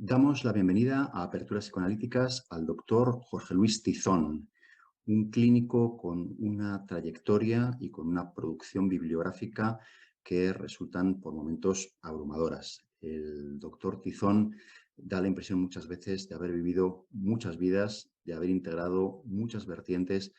Damos la bienvenida a Aperturas Psicoanalíticas al doctor Jorge Luis Tizón, un clínico con una trayectoria y con una producción bibliográfica que resultan por momentos abrumadoras. El doctor Tizón da la impresión muchas veces de haber vivido muchas vidas, de haber integrado muchas vertientes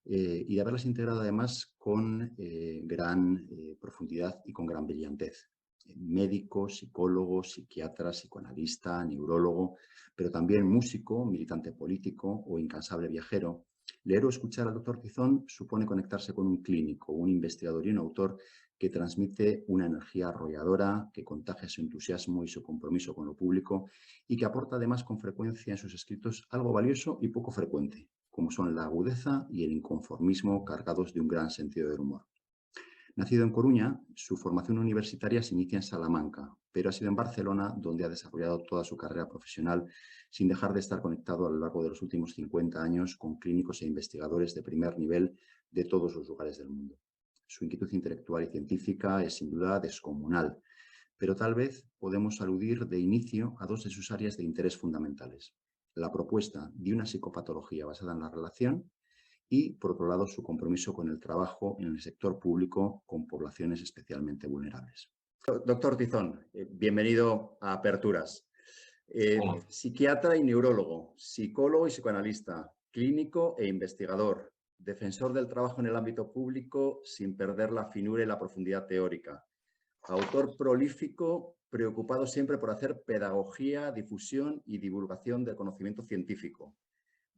y de haberlas integrado además con gran profundidad y con gran brillantez. Médico, psicólogo, psiquiatra, psicoanalista, neurólogo, pero también músico, militante político o incansable viajero. Leer o escuchar al doctor Tizón supone conectarse con un clínico, un investigador y un autor que transmite una energía arrolladora, que contagia su entusiasmo y su compromiso con lo público y que aporta además con frecuencia en sus escritos algo valioso y poco frecuente, como son la agudeza y el inconformismo cargados de un gran sentido del humor. Nacido en Coruña, su formación universitaria se inicia en Salamanca, pero ha sido en Barcelona donde ha desarrollado toda su carrera profesional sin dejar de estar conectado a lo largo de los últimos 50 años con clínicos e investigadores de primer nivel de todos los lugares del mundo. Su inquietud intelectual y científica es sin duda descomunal, pero tal vez podemos aludir de inicio a dos de sus áreas de interés fundamentales: la propuesta de una psicopatología basada en la relación y, por otro lado, su compromiso con el trabajo en el sector público con poblaciones especialmente vulnerables. Doctor Tizón, bienvenido a Aperturas. Hola. Psiquiatra y neurólogo, psicólogo y psicoanalista, clínico e investigador, defensor del trabajo en el ámbito público sin perder la finura y la profundidad teórica, autor prolífico, preocupado siempre por hacer pedagogía, difusión y divulgación del conocimiento científico.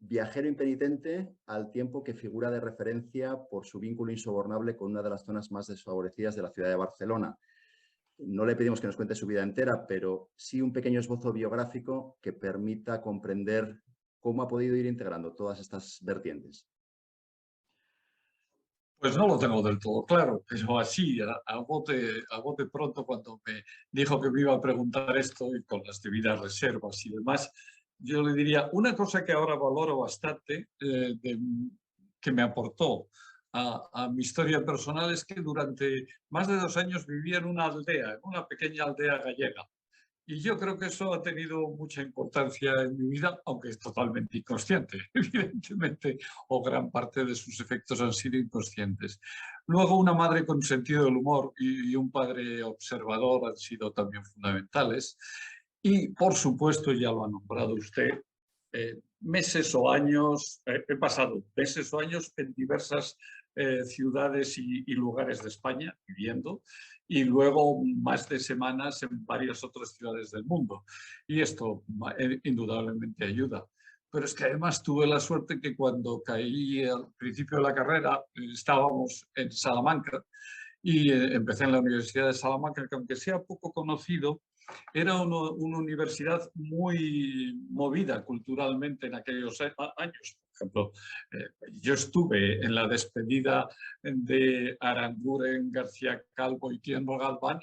Viajero impenitente, al tiempo que figura de referencia por su vínculo insobornable con una de las zonas más desfavorecidas de la ciudad de Barcelona. No le pedimos que nos cuente su vida entera, pero sí un pequeño esbozo biográfico que permita comprender cómo ha podido ir integrando todas estas vertientes. Pues no lo tengo del todo claro, pero así, a bote pronto, cuando me dijo que me iba a preguntar esto y con las debidas reservas y demás, yo le diría una cosa que ahora valoro bastante, que me aportó a mi historia personal, es que durante más de 2 años vivía en una aldea, en una pequeña aldea gallega. Y yo creo que eso ha tenido mucha importancia en mi vida, aunque es totalmente inconsciente, evidentemente, o gran parte de sus efectos han sido inconscientes. Luego, una madre con sentido del humor y un padre observador han sido también fundamentales. Y, por supuesto, ya lo ha nombrado usted, meses o años, he pasado meses o años en diversas ciudades y lugares de España viviendo, y luego más de semanas en varias otras ciudades del mundo. Y esto indudablemente ayuda. Pero es que además tuve la suerte que cuando caí al principio de la carrera estábamos en Salamanca y empecé en la Universidad de Salamanca, que aunque sea poco conocido, era una universidad muy movida culturalmente en aquellos años. Por ejemplo, yo estuve en la despedida de Aranguren, García Calvo y Tiengo Galván,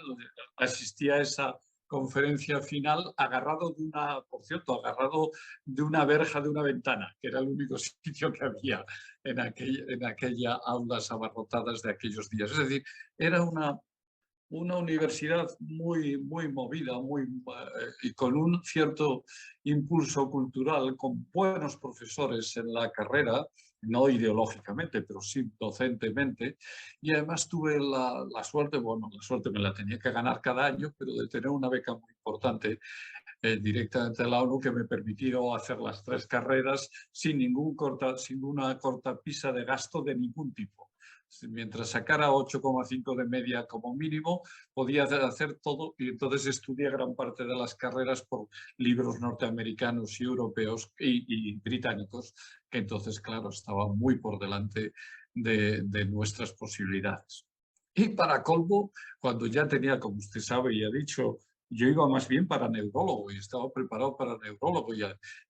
asistí a esa conferencia final agarrado de una, por cierto, agarrado de una verja de una ventana, que era el único sitio que había en aquella aulas abarrotadas de aquellos días. Es decir, era una universidad muy, muy movida y con un cierto impulso cultural, con buenos profesores en la carrera, no ideológicamente, pero sí docentemente. Y además tuve la suerte, bueno, la suerte me la tenía que ganar cada año, pero de tener una beca muy importante directamente de la ONU que me permitió hacer las 3 carreras sin una cortapisa de gasto de ningún tipo. Mientras sacara 8,5 de media como mínimo, podía hacer todo, y entonces estudié gran parte de las carreras por libros norteamericanos y europeos y británicos, que entonces, claro, estaban muy por delante de nuestras posibilidades. Y para colmo, cuando ya tenía, como usted sabe y ha dicho, yo iba más bien para neurólogo y estaba preparado para neurólogo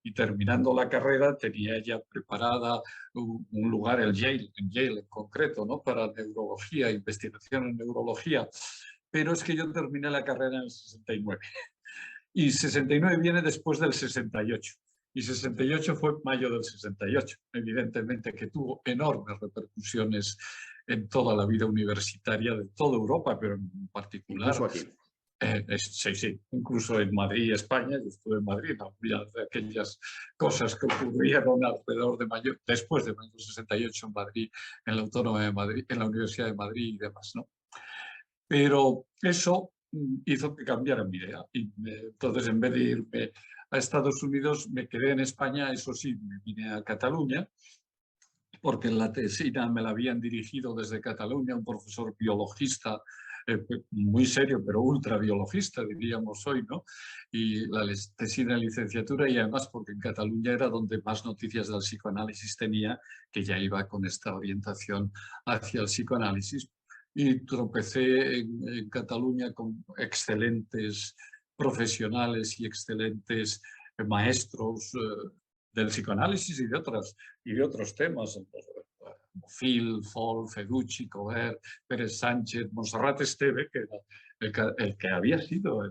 y terminando la carrera tenía ya preparada un lugar en Yale en concreto, ¿no? Para neurología, investigación en neurología. Pero es que yo terminé la carrera en el 69 y 69 viene después del 68. Y 68 fue mayo del 68, evidentemente que tuvo enormes repercusiones en toda la vida universitaria de toda Europa, pero en particular Incluso aquí. Sí, sí, incluso en Madrid, España, yo estuve en Madrid, había de aquellas cosas que ocurrieron alrededor de mayo, después de mayo 68 en Madrid, en la Autónoma de Madrid, en la Universidad de Madrid y demás, ¿no? Pero eso hizo que cambiara mi idea. Y entonces, en vez de irme a Estados Unidos, me quedé en España, eso sí, me vine a Cataluña, porque la tesina me la habían dirigido desde Cataluña un profesor biologista muy serio, pero ultrabiologista, diríamos hoy, ¿no? Y la tesina de licenciatura, y además porque en Cataluña era donde más noticias del psicoanálisis tenía, que ya iba con esta orientación hacia el psicoanálisis. Y tropecé en Cataluña con excelentes profesionales y excelentes maestros del psicoanálisis y de otros temas, Phil, Fall, Feducci, Cover, Pérez Sánchez, Montserrat Esteve, que era el que había sido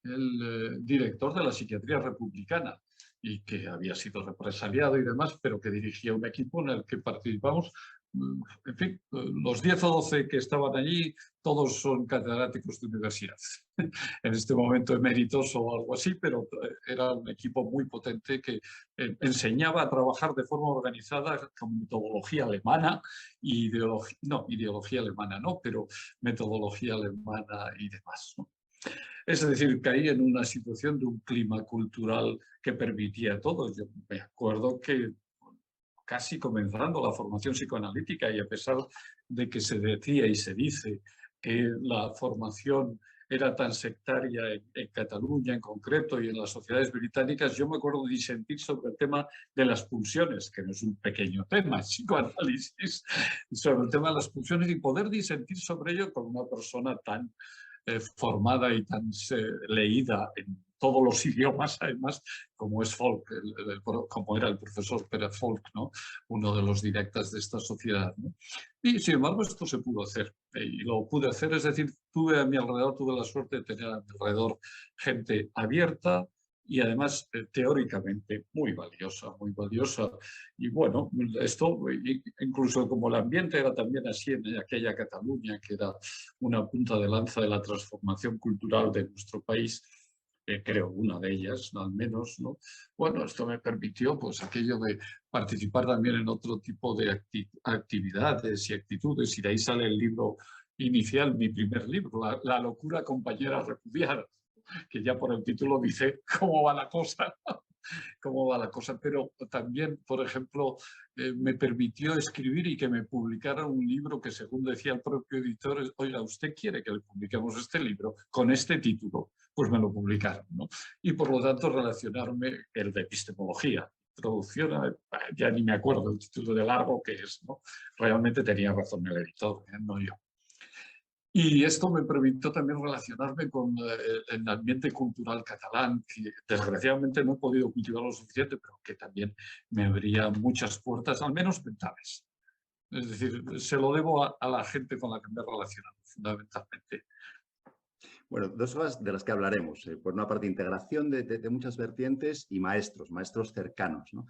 el director de la psiquiatría republicana y que había sido represaliado y demás, pero que dirigía un equipo en el que participamos. En fin, los 10 o 12 que estaban allí, todos son catedráticos de universidad. En este momento eméritos o algo así, pero era un equipo muy potente que enseñaba a trabajar de forma organizada con metodología alemana, ideología alemana no, pero metodología alemana y demás, ¿no? Es decir, caí en una situación de un clima cultural que permitía todo. Yo me acuerdo que casi comenzando la formación psicoanalítica, y a pesar de que se decía y se dice que la formación era tan sectaria en Cataluña en concreto y en las sociedades británicas, yo me acuerdo de disentir sobre el tema de las pulsiones, que no es un pequeño tema, psicoanálisis, sobre el tema de las pulsiones, y poder disentir sobre ello con una persona tan formada y tan leída en todos los idiomas, además, como es Folk, como era el profesor Pérez Folk, ¿no? Uno de los directas de esta sociedad, ¿no? Y sin embargo esto se pudo hacer, y lo pude hacer, es decir, tuve la suerte de tener a mi alrededor gente abierta y además teóricamente muy valiosa. Y bueno, esto, incluso como el ambiente era también así en aquella Cataluña, que era una punta de lanza de la transformación cultural de nuestro país, creo una de ellas, al menos, ¿no? Bueno, esto me permitió, pues, aquello de participar también en otro tipo de actividades y actitudes, y de ahí sale el libro inicial, mi primer libro, La locura compañera repudiada, que ya por el título dice cómo va la cosa. Cómo va la cosa, pero también, por ejemplo, me permitió escribir y que me publicara un libro que, según decía el propio editor, oiga, ¿usted quiere que le publiquemos este libro con este título? Pues me lo publicaron, ¿no? Y por lo tanto relacionarme, el de epistemología, introducción, ya ni me acuerdo el título de largo que es, ¿no? Realmente tenía razón el editor, no yo. Y esto me permitió también relacionarme con el ambiente cultural catalán, que desgraciadamente no he podido cultivar lo suficiente, pero que también me abría muchas puertas, al menos mentales. Es decir, se lo debo a la gente con la que me he relacionado, fundamentalmente. Bueno, dos cosas de las que hablaremos. Por una parte, integración de muchas vertientes y maestros cercanos, ¿no?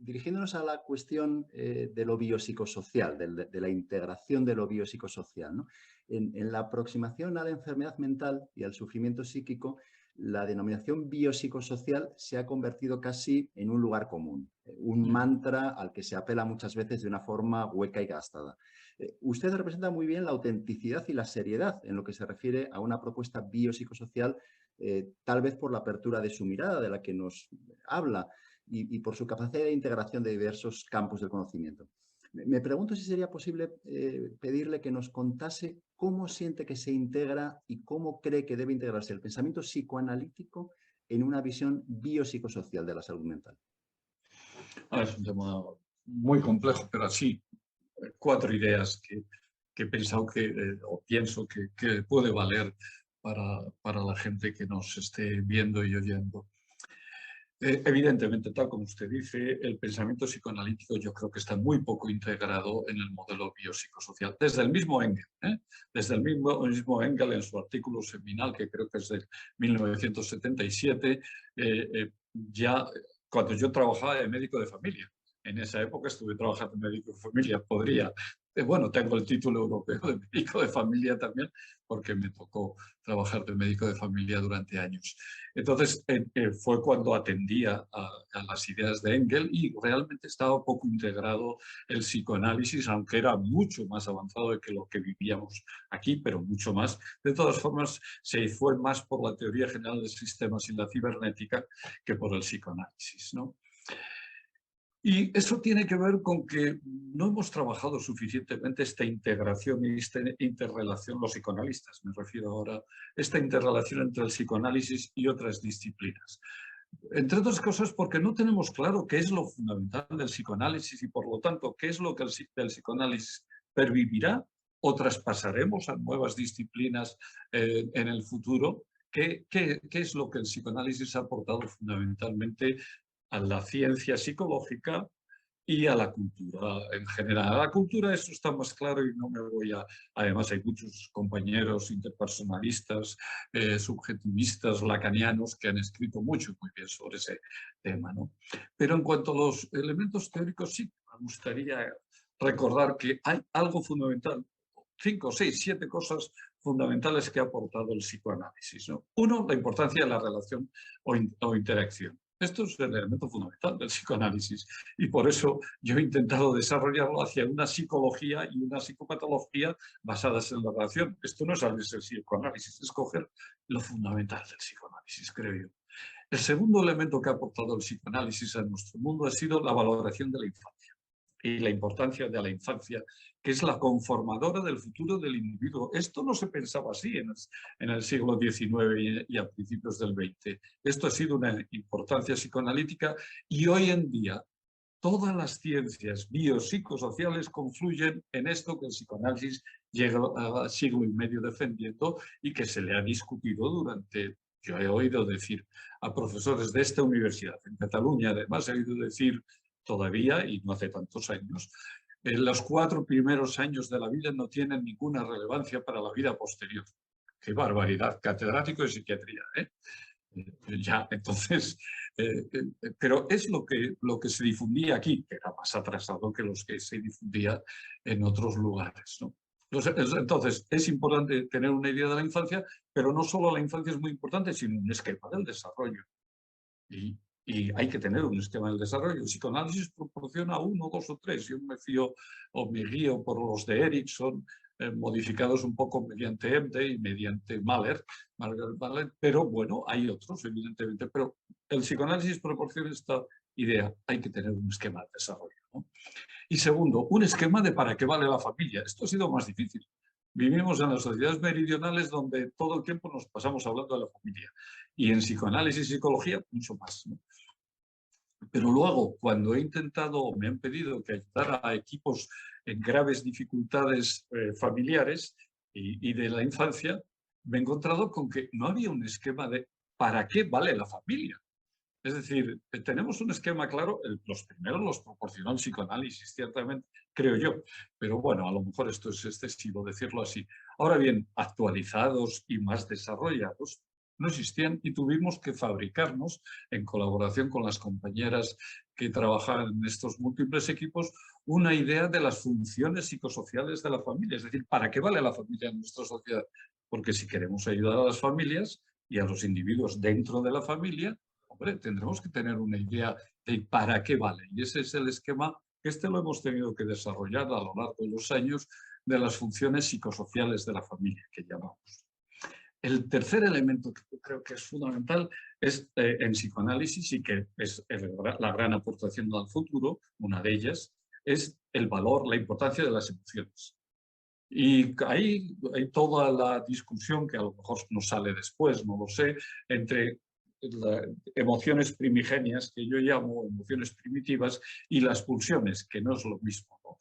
Dirigiéndonos a la cuestión de lo biopsicosocial, de la integración de lo biopsicosocial, ¿no? En la aproximación a la enfermedad mental y al sufrimiento psíquico, la denominación biopsicosocial se ha convertido casi en un lugar común, un mantra al que se apela muchas veces de una forma hueca y gastada. Usted representa muy bien la autenticidad y la seriedad en lo que se refiere a una propuesta biopsicosocial, tal vez por la apertura de su mirada, de la que nos habla, y por su capacidad de integración de diversos campos del conocimiento. Me pregunto si sería posible pedirle que nos contase cómo siente que se integra y cómo cree que debe integrarse el pensamiento psicoanalítico en una visión biopsicosocial de la salud mental. Es un tema muy complejo, pero así, 4 ideas que he pensado o pienso que puede valer para la gente que nos esté viendo y oyendo. Evidentemente, tal como usted dice, el pensamiento psicoanalítico yo creo que está muy poco integrado en el modelo biopsicosocial. Desde el mismo Engel, desde el mismo Engel en su artículo seminal, que creo que es de 1977, ya cuando yo trabajaba de médico de familia, en esa época estuve trabajando en médico de familia, podría. Bueno, tengo el título europeo de médico de familia también, porque me tocó trabajar de médico de familia durante años. Entonces, fue cuando atendía a las ideas de Engels y realmente estaba poco integrado el psicoanálisis, aunque era mucho más avanzado que lo que vivíamos aquí, pero mucho más. De todas formas, se fue más por la teoría general de sistemas y la cibernética que por el psicoanálisis, ¿no? Y eso tiene que ver con que no hemos trabajado suficientemente esta integración y esta interrelación, los psicoanalistas, me refiero ahora, esta interrelación entre el psicoanálisis y otras disciplinas. Entre otras cosas porque no tenemos claro qué es lo fundamental del psicoanálisis y por lo tanto qué es lo que el psicoanálisis pervivirá o traspasaremos a nuevas disciplinas en el futuro. ¿Qué es lo que el psicoanálisis ha aportado fundamentalmente a la ciencia psicológica y a la cultura en general? A la cultura eso está más claro y no me voy a... Además hay muchos compañeros interpersonalistas, subjetivistas, lacanianos que han escrito mucho muy bien sobre ese tema, ¿no? Pero en cuanto a los elementos teóricos sí me gustaría recordar que hay algo fundamental, 5, 6, 7 cosas fundamentales que ha aportado el psicoanálisis, ¿no? Uno, la importancia de la relación o interacción. Esto es el elemento fundamental del psicoanálisis y por eso yo he intentado desarrollarlo hacia una psicología y una psicopatología basadas en la relación. Esto no es el psicoanálisis, es coger lo fundamental del psicoanálisis, creo yo. El segundo elemento que ha aportado el psicoanálisis a nuestro mundo ha sido la valoración de la infancia y la importancia de la infancia, que es la conformadora del futuro del individuo. Esto no se pensaba así en el siglo XIX y a principios del XX. Esto ha sido una importancia psicoanalítica y hoy en día todas las ciencias biopsicosociales confluyen en esto que el psicoanálisis llega a siglo y medio defendiendo y que se le ha discutido durante... Yo he oído decir a profesores de esta universidad, en Cataluña además he oído decir todavía, y no hace tantos años, los 4 primeros años de la vida no tienen ninguna relevancia para la vida posterior. ¡Qué barbaridad! Catedrático de psiquiatría, ¿eh? Ya, entonces, pero es lo que se difundía aquí, que era más atrasado que los que se difundía en otros lugares, ¿no? Entonces, es importante tener una idea de la infancia, pero no solo la infancia es muy importante, sino un esquema del desarrollo. Y hay que tener un esquema del desarrollo. El psicoanálisis proporciona 1, 2 o 3. Yo me fío o me guío por los de Erickson, modificados un poco mediante Emde y mediante Mahler, pero bueno, hay otros, evidentemente. Pero el psicoanálisis proporciona esta idea. Hay que tener un esquema de desarrollo, ¿no? Y segundo, un esquema de para qué vale la familia. Esto ha sido más difícil. Vivimos en las sociedades meridionales donde todo el tiempo nos pasamos hablando de la familia. Y en psicoanálisis y psicología, mucho más, ¿no? Pero luego, cuando he intentado, me han pedido que ayudara a equipos en graves dificultades familiares y de la infancia, me he encontrado con que no había un esquema de para qué vale la familia. Es decir, tenemos un esquema claro, los primeros los proporcionó el psicoanálisis, ciertamente, creo yo, pero bueno, a lo mejor esto es excesivo decirlo así. Ahora bien, actualizados y más desarrollados, no existían y tuvimos que fabricarnos, en colaboración con las compañeras que trabajaban en estos múltiples equipos, una idea de las funciones psicosociales de la familia. Es decir, ¿para qué vale la familia en nuestra sociedad? Porque si queremos ayudar a las familias y a los individuos dentro de la familia, hombre, tendremos que tener una idea de para qué vale. Y ese es el esquema que lo hemos tenido que desarrollar a lo largo de los años de las funciones psicosociales de la familia, que llamamos. El tercer elemento que yo creo que es fundamental es en psicoanálisis y que es la gran aportación al futuro, una de ellas, es el valor, la importancia de las emociones. Y hay toda la discusión que a lo mejor nos sale después, no lo sé, entre emociones primigenias, que yo llamo emociones primitivas, y las pulsiones, que no es lo mismo, ¿no?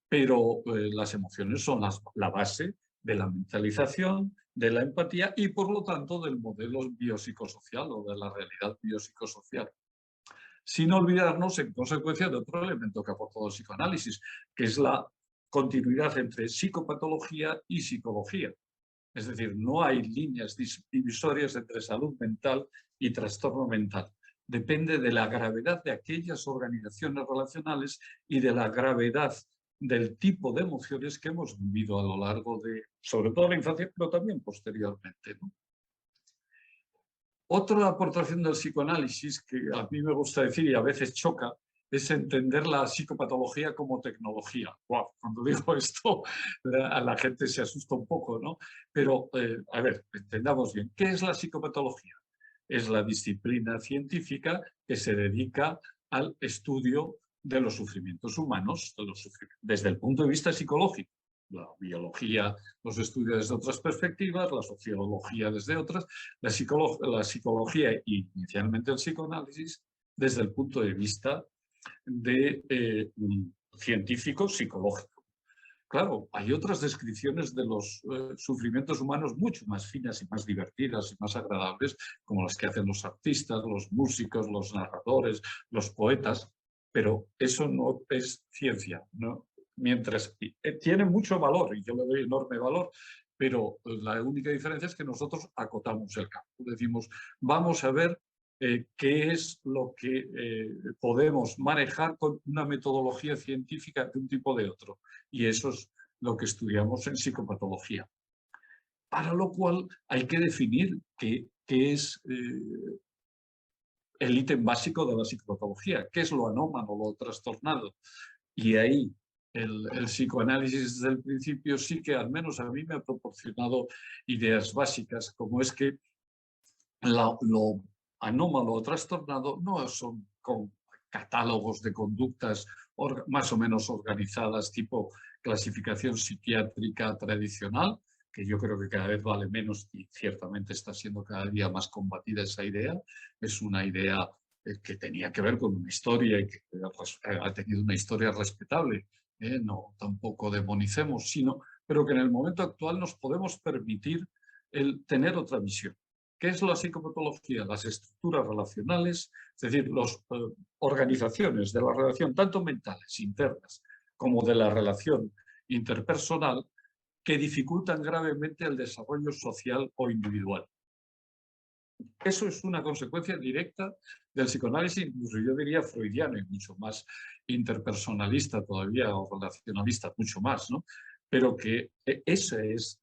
Pero las emociones son la base de la mentalización, de la empatía y por lo tanto del modelo biopsicosocial o de la realidad biopsicosocial. Sin olvidarnos, en consecuencia, de otro elemento que ha aportado el psicoanálisis, que es la continuidad entre psicopatología y psicología. Es decir, no hay líneas divisorias entre salud mental y trastorno mental. depende de la gravedad de aquellas organizaciones relacionales y de la gravedad del tipo de emociones que hemos vivido a lo largo de, sobre todo la infancia, pero también posteriormente, ¿no? Otra aportación del psicoanálisis que a mí me gusta decir y a veces choca es entender la psicopatología como tecnología. Wow, cuando digo esto, a la gente se asusta un poco, ¿no? Pero, a ver, entendamos bien, ¿qué es la psicopatología? Es la disciplina científica que se dedica al estudio de los sufrimientos humanos, desde el punto de vista psicológico. La biología los estudia desde otras perspectivas, la sociología desde otras, la psicología y inicialmente el psicoanálisis desde el punto de vista de científico psicológico. Claro, hay otras descripciones de los sufrimientos humanos mucho más finas y más divertidas y más agradables, como las que hacen los artistas, los músicos, los narradores, los poetas, pero eso no es ciencia, ¿no? Mientras tiene mucho valor, y yo le doy enorme valor, pero la única diferencia es que nosotros acotamos el campo. Decimos, vamos a ver qué es lo que podemos manejar con una metodología científica de un tipo o de otro. Y eso es lo que estudiamos en psicopatología. Para lo cual hay que definir qué es el ítem básico de la psicopatología, qué es lo anómalo, lo trastornado. Y ahí el psicoanálisis desde el principio sí que al menos a mí me ha proporcionado ideas básicas, como es que lo anómalo o trastornado no son con catálogos de conductas más o menos organizadas, tipo clasificación psiquiátrica tradicional, que yo creo que cada vez vale menos y ciertamente está siendo cada día más combatida esa idea. Es una idea que tenía que ver con una historia y que ha tenido una historia respetable. No tampoco demonicemos, pero que en el momento actual nos podemos permitir el tener otra visión. ¿Qué es la psicopatología? Las estructuras relacionales, es decir, las organizaciones de la relación, tanto mentales, internas, como de la relación interpersonal, que dificultan gravemente el desarrollo social o individual. Eso es una consecuencia directa del psicoanálisis, incluso yo diría freudiano y mucho más interpersonalista todavía, o relacionalista, mucho más, ¿no? Pero que ese es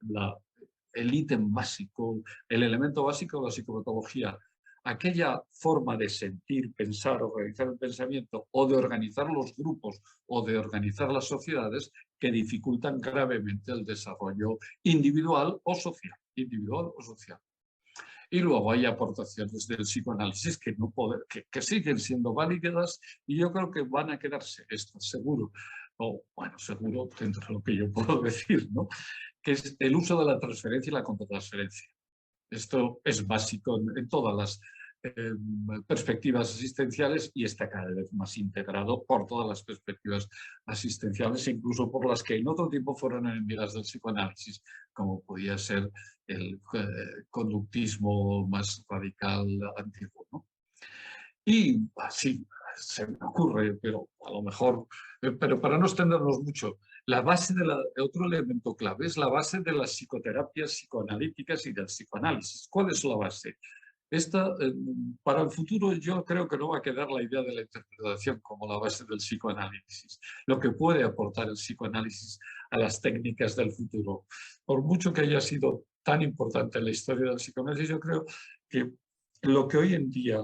el ítem básico, el elemento básico de la psicopatología. Aquella forma de sentir, pensar, organizar el pensamiento, o de organizar los grupos, o de organizar las sociedades, que dificultan gravemente el desarrollo individual o social. Individual o social. Y luego hay aportaciones del psicoanálisis que siguen siendo válidas y yo creo que van a quedarse, esto seguro, o bueno, seguro dentro de lo que yo puedo decir, ¿no? Que es el uso de la transferencia y la contratransferencia. Esto es básico en todas las perspectivas asistenciales y está cada vez más integrado por todas las perspectivas asistenciales, incluso por las que en otro tiempo fueron enemigas del psicoanálisis, como podía ser el conductismo más radical antiguo, ¿no? Y así se me ocurre, pero a lo mejor, pero para no extendernos mucho, la base otro elemento clave es la base de las psicoterapias psicoanalíticas y del psicoanálisis. ¿Cuál es la base? Esta, para el futuro yo creo que no va a quedar la idea de la interpretación como la base del psicoanálisis, lo que puede aportar el psicoanálisis a las técnicas del futuro. Por mucho que haya sido tan importante en la historia del psicoanálisis, yo creo que lo que hoy en día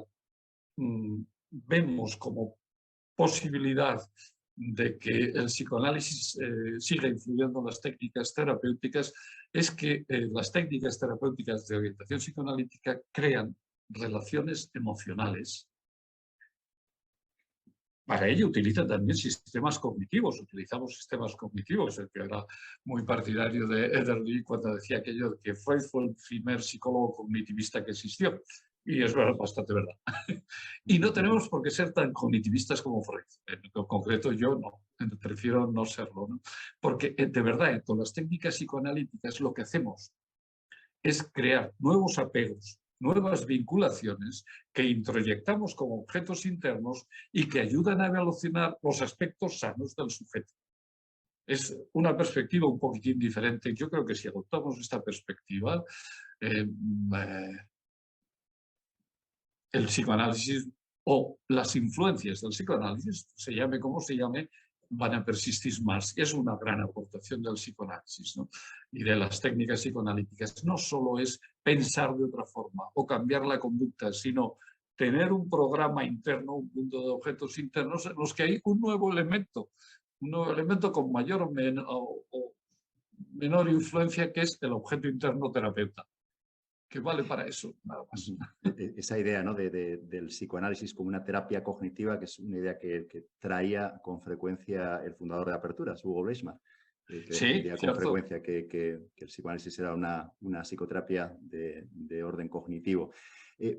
vemos como posibilidad de que el psicoanálisis siga influyendo en las técnicas terapéuticas es que las técnicas terapéuticas de orientación psicoanalítica crean relaciones emocionales. Para ello utilizan también sistemas cognitivos, utilizamos sistemas cognitivos, el que era muy partidario de Ederly cuando decía aquello de que Freud fue el primer psicólogo cognitivista que existió. Y es bastante verdad. Y no tenemos por qué ser tan cognitivistas como Freud. En concreto yo no, prefiero no serlo, ¿no? Porque de verdad, con las técnicas psicoanalíticas lo que hacemos es crear nuevos apegos, nuevas vinculaciones que introyectamos como objetos internos y que ayudan a evolucionar los aspectos sanos del sujeto. Es una perspectiva un poquitín diferente. Yo creo que si adoptamos esta perspectiva, el psicoanálisis o las influencias del psicoanálisis, se llame como se llame, van a persistir más. Es una gran aportación del psicoanálisis, ¿no? Y de las técnicas psicoanalíticas. No solo es pensar de otra forma o cambiar la conducta, sino tener un programa interno, un mundo de objetos internos en los que hay un nuevo elemento con mayor o menor influencia, que es el objeto interno terapeuta, que vale para eso, nada más. Esa idea, ¿no? Del psicoanálisis como una terapia cognitiva, que es una idea que traía con frecuencia el fundador de Aperturas, Hugo Bleichmann, que Sí, defendía con cierto. frecuencia que el psicoanálisis era una psicoterapia de orden cognitivo.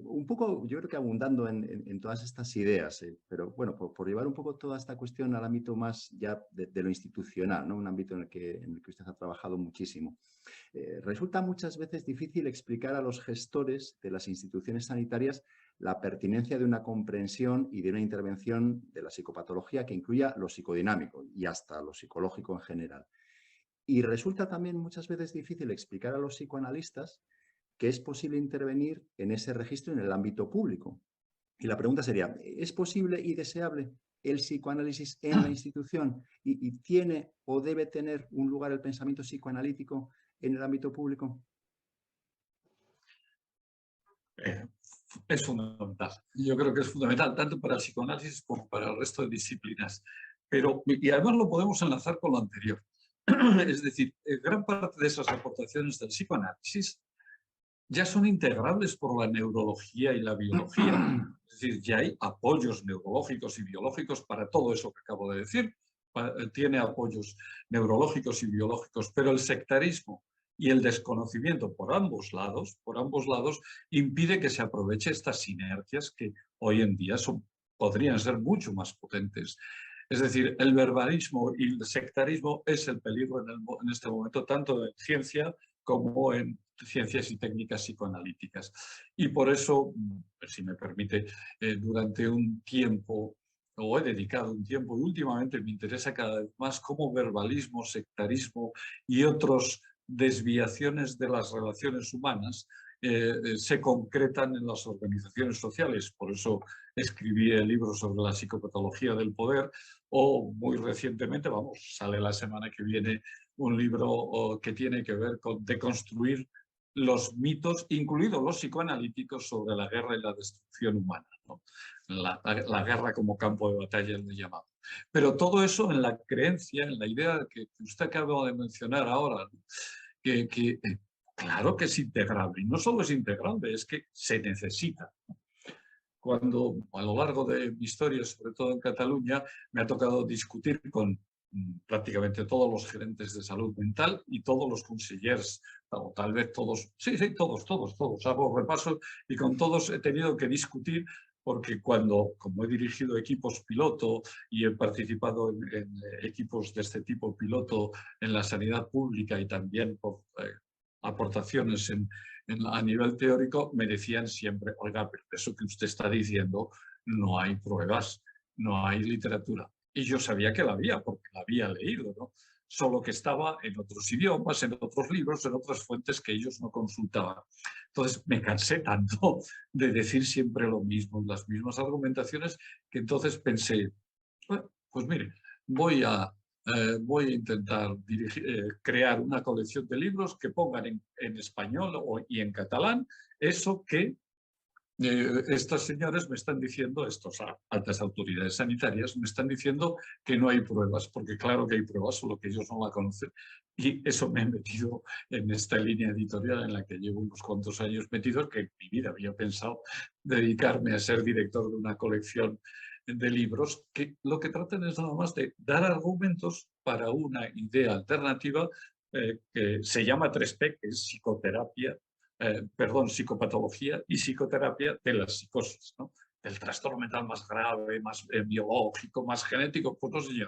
Un poco, yo creo que abundando en todas estas ideas, pero bueno, por llevar un poco toda esta cuestión al ámbito más ya de lo institucional, ¿no? Un ámbito en el que usted ha trabajado muchísimo. Resulta muchas veces difícil explicar a los gestores de las instituciones sanitarias la pertinencia de una comprensión y de una intervención de la psicopatología que incluya lo psicodinámico y hasta lo psicológico en general. Y resulta también muchas veces difícil explicar a los psicoanalistas que es posible intervenir en ese registro en el ámbito público. Y la pregunta sería, ¿es posible y deseable el psicoanálisis en la institución? ¿Y tiene o debe tener un lugar el pensamiento psicoanalítico en el ámbito público? Es fundamental. Yo creo que es fundamental tanto para el psicoanálisis como para el resto de disciplinas. Pero, y además lo podemos enlazar con lo anterior. Es decir, gran parte de esas aportaciones del psicoanálisis ya son integrables por la neurología y la biología. Es decir, ya hay apoyos neurológicos y biológicos para todo eso que acabo de decir. Tiene apoyos neurológicos y biológicos, pero el sectarismo y el desconocimiento por ambos lados, impide que se aproveche estas sinergias que hoy en día podrían ser mucho más potentes. Es decir, el verbalismo y el sectarismo es el peligro en este momento, tanto en ciencia como en ciencias y técnicas psicoanalíticas. Y por eso, si me permite, durante un tiempo, o he dedicado un tiempo, y últimamente me interesa cada vez más cómo verbalismo, sectarismo y otras desviaciones de las relaciones humanas se concretan en las organizaciones sociales. Por eso escribí el libro sobre la psicopatología del poder, o muy recientemente, sale la semana que viene, un libro que tiene que ver con deconstruir los mitos, incluidos los psicoanalíticos, sobre la guerra y la destrucción humana, ¿no? La guerra como campo de batalla, lo he llamado. Pero todo eso en la creencia, en la idea que usted acaba de mencionar ahora, ¿no? Claro que es integrable. Y no solo es integrable, es que se necesita. Cuando a lo largo de mi historia, sobre todo en Cataluña, me ha tocado discutir con prácticamente todos los gerentes de salud mental y todos los consellers, o tal vez todos, sí, todos, hago repaso, y con todos he tenido que discutir, porque como he dirigido equipos piloto y he participado en equipos de este tipo piloto en la sanidad pública y también por aportaciones a nivel teórico, me decían siempre, oiga, pero eso que usted está diciendo, no hay pruebas, no hay literatura. Y yo sabía que la había, porque la había leído, ¿no? Solo que estaba en otros idiomas, en otros libros, en otras fuentes que ellos no consultaban. Entonces me cansé tanto de decir siempre lo mismo, las mismas argumentaciones, que entonces pensé, bueno, pues mire, voy a intentar crear una colección de libros que pongan en español y en catalán eso que estos señores me están diciendo, estas altas autoridades sanitarias, me están diciendo que no hay pruebas, porque claro que hay pruebas, solo que ellos no la conocen. Y eso me he metido en esta línea editorial en la que llevo unos cuantos años metidos, que en mi vida había pensado dedicarme a ser director de una colección de libros, que lo que tratan es nada más de dar argumentos para una idea alternativa que se llama 3P, que es psicoterapia, psicopatología y psicoterapia de las psicosis, ¿no? El trastorno mental más grave, más biológico, más genético, pues no sé yo.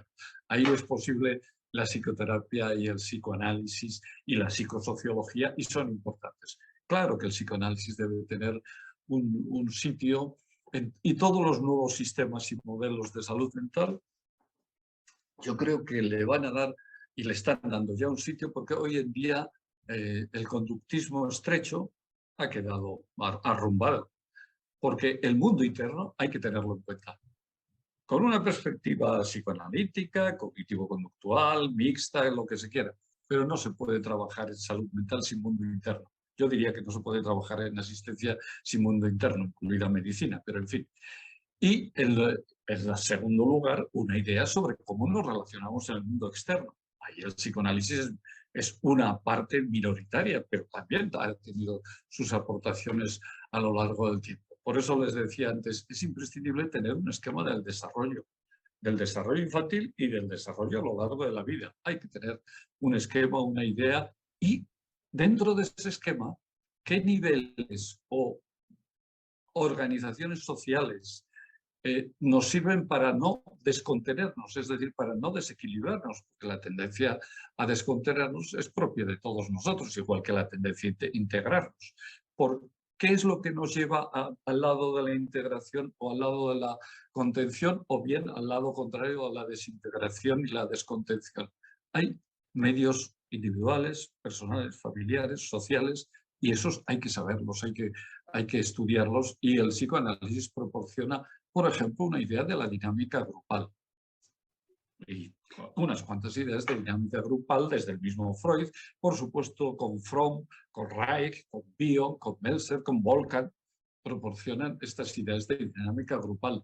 Ahí es posible la psicoterapia y el psicoanálisis y la psicosociología, y son importantes. Claro que el psicoanálisis debe tener un sitio y todos los nuevos sistemas y modelos de salud mental, yo creo que le van a dar y le están dando ya un sitio, porque hoy en día el conductismo estrecho ha quedado arrumbado. porque el mundo interno hay que tenerlo en cuenta. Con una perspectiva psicoanalítica, cognitivo-conductual, mixta, lo que se quiera. Pero no se puede trabajar en salud mental sin mundo interno. Yo diría que no se puede trabajar en asistencia sin mundo interno, incluida medicina, pero en fin. Y en segundo lugar, una idea sobre cómo nos relacionamos en el mundo externo. Ahí el psicoanálisis es una parte minoritaria, pero también ha tenido sus aportaciones a lo largo del tiempo. Por eso les decía antes, es imprescindible tener un esquema del desarrollo infantil y del desarrollo a lo largo de la vida. Hay que tener un esquema, una idea y dentro de ese esquema, qué niveles o organizaciones sociales nos sirven para no descontenernos, es decir, para no desequilibrarnos, porque la tendencia a descontenernos es propia de todos nosotros, igual que la tendencia a integrarnos. ¿Por qué es lo que nos lleva al lado de la integración o al lado de la contención o bien al lado contrario a la desintegración y la descontención? Hay medios individuales, personales, familiares, sociales, y esos hay que saberlos, hay que estudiarlos, y el psicoanálisis proporciona, por ejemplo, una idea de la dinámica grupal y unas cuantas ideas de dinámica grupal desde el mismo Freud, por supuesto con Fromm, con Reich, con Bion, con Meltzer, con Volkan, proporcionan estas ideas de dinámica grupal.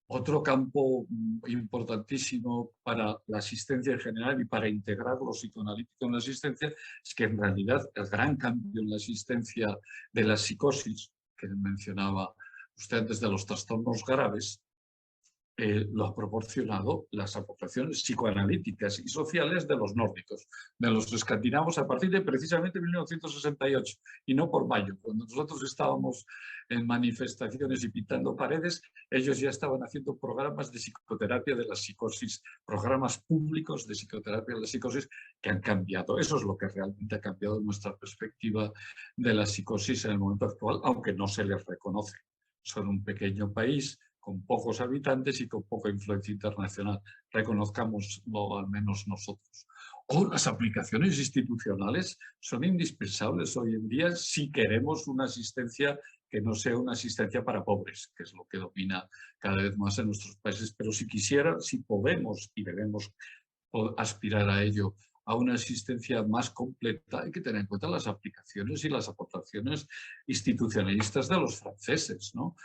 Otro campo importantísimo para la asistencia en general y para integrar lo psicoanalítico en la asistencia es que en realidad el gran cambio en la asistencia de la psicosis que mencionaba usted antes de los trastornos graves lo ha proporcionado las aportaciones psicoanalíticas y sociales de los nórdicos, de los escandinavos, a partir de precisamente 1968, y no por mayo. Cuando nosotros estábamos en manifestaciones y pintando paredes, ellos ya estaban haciendo programas de psicoterapia de la psicosis, programas públicos de psicoterapia de la psicosis que han cambiado. Eso es lo que realmente ha cambiado nuestra perspectiva de la psicosis en el momento actual, aunque no se les reconoce. Son un pequeño país con pocos habitantes y con poca influencia internacional. Reconozcámoslo al menos nosotros. O las aplicaciones institucionales son indispensables hoy en día si queremos una asistencia que no sea una asistencia para pobres, que es lo que domina cada vez más en nuestros países. Pero si quisiera, si podemos y debemos aspirar a ello, a una asistencia más completa, hay que tener en cuenta las aplicaciones y las aportaciones institucionalistas de los franceses, ¿no?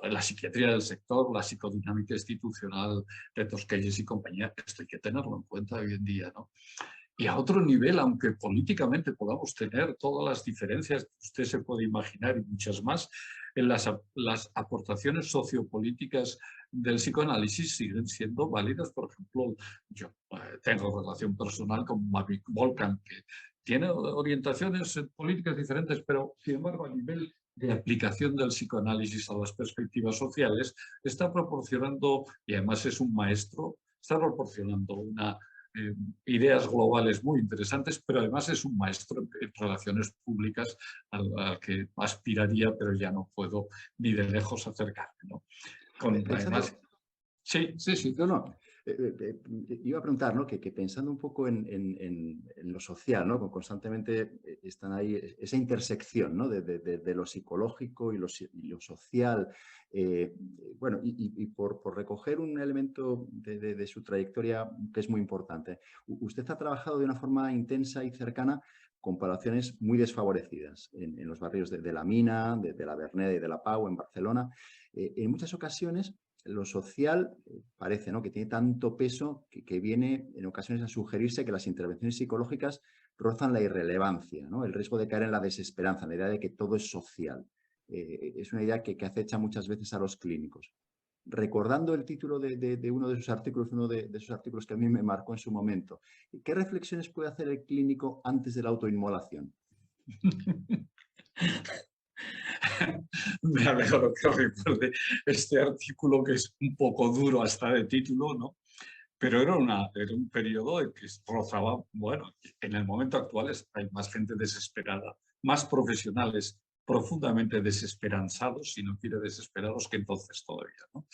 La psiquiatría del sector, la psicodinámica institucional de Tosquelles y compañía, esto hay que tenerlo en cuenta hoy en día, ¿no? Y a otro nivel, aunque políticamente podamos tener todas las diferencias que usted se puede imaginar y muchas más, en las aportaciones sociopolíticas del psicoanálisis siguen siendo válidas. Por ejemplo, yo tengo relación personal con Mavic Volkan, que tiene orientaciones políticas diferentes, pero sin embargo a nivel de aplicación del psicoanálisis a las perspectivas sociales está proporcionando, y además es un maestro, está proporcionando ideas globales muy interesantes, pero además es un maestro en relaciones públicas al que aspiraría, pero ya no puedo ni de lejos acercarme, ¿no? Además, sí, sí, sí. No. Iba a preguntar, ¿no? que pensando un poco en lo social, ¿no? Constantemente están ahí esa intersección, ¿no? de lo psicológico y lo social. Bueno, y por recoger un elemento de su trayectoria que es muy importante. Usted ha trabajado de una forma intensa y cercana con poblaciones muy desfavorecidas en los barrios de la Mina, de la Verneda y de la Pau, en Barcelona. En muchas ocasiones lo social parece, ¿no? que tiene tanto peso que viene en ocasiones a sugerirse que las intervenciones psicológicas rozan la irrelevancia, ¿no? El riesgo de caer en la desesperanza, en la idea de que todo es social. Es una idea que acecha muchas veces a los clínicos. Recordando el título de uno de sus artículos, uno de esos artículos que a mí me marcó en su momento, ¿qué reflexiones puede hacer el clínico antes de la autoinmolación? Me alegro que recuerde este artículo, que es un poco duro hasta de título, ¿no? Pero era un periodo en que rozaba, bueno, en el momento actual hay más gente desesperada, más profesionales profundamente desesperanzados, si no quiere desesperados, que entonces todavía, ¿no?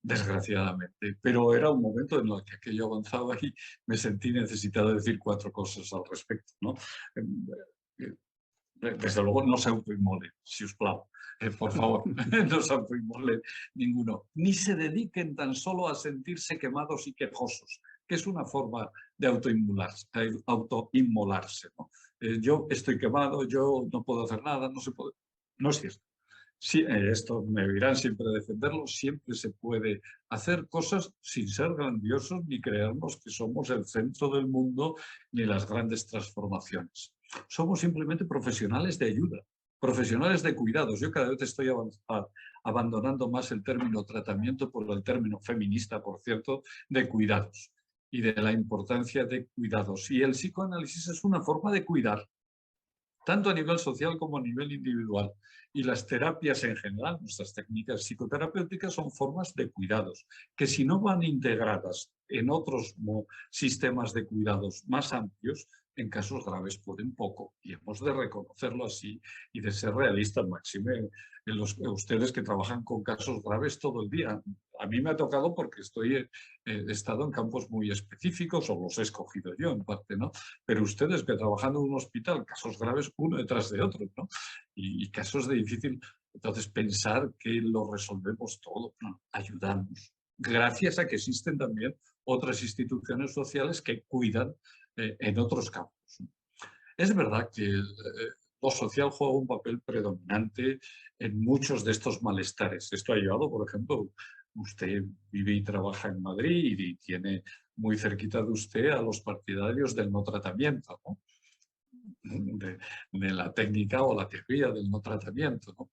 Desgraciadamente. Pero era un momento en el que aquello avanzaba y me sentí necesitado de decir 4 cosas al respecto, ¿no? Desde luego no se autoinmolen, si us plau. Por favor, no se autoinmolen ninguno. Ni se dediquen tan solo a sentirse quemados y quejosos, que es una forma de autoinmolarse, ¿no? Yo estoy quemado, yo no puedo hacer nada, no se puede. No es cierto. Sí, esto me oirán siempre defenderlo, siempre se puede hacer cosas sin ser grandiosos ni creernos que somos el centro del mundo ni las grandes transformaciones. Somos simplemente profesionales de ayuda, profesionales de cuidados. Yo cada vez estoy abandonando más el término tratamiento por el término feminista, por cierto, de cuidados y de la importancia de cuidados. Y el psicoanálisis es una forma de cuidar, tanto a nivel social como a nivel individual. Y las terapias en general, nuestras técnicas psicoterapéuticas, son formas de cuidados, que si no van integradas en otros sistemas de cuidados más amplios, en casos graves pueden poco. Y hemos de reconocerlo así y de ser realistas, máxime en ustedes que trabajan con casos graves todo el día. A mí me ha tocado porque he estado en campos muy específicos, o los he escogido yo en parte, ¿no? Pero ustedes que trabajando en un hospital, casos graves uno detrás de otro, ¿no? Y casos de difícil. Entonces, pensar que lo resolvemos todo, no, ayudamos. Gracias a que existen también otras instituciones sociales que cuidan en otros campos. Es verdad que lo social juega un papel predominante en muchos de estos malestares. Esto ha llevado, por ejemplo, usted vive y trabaja en Madrid y tiene muy cerquita de usted a los partidarios del no tratamiento, ¿no? De la técnica o la teoría del no tratamiento, ¿no?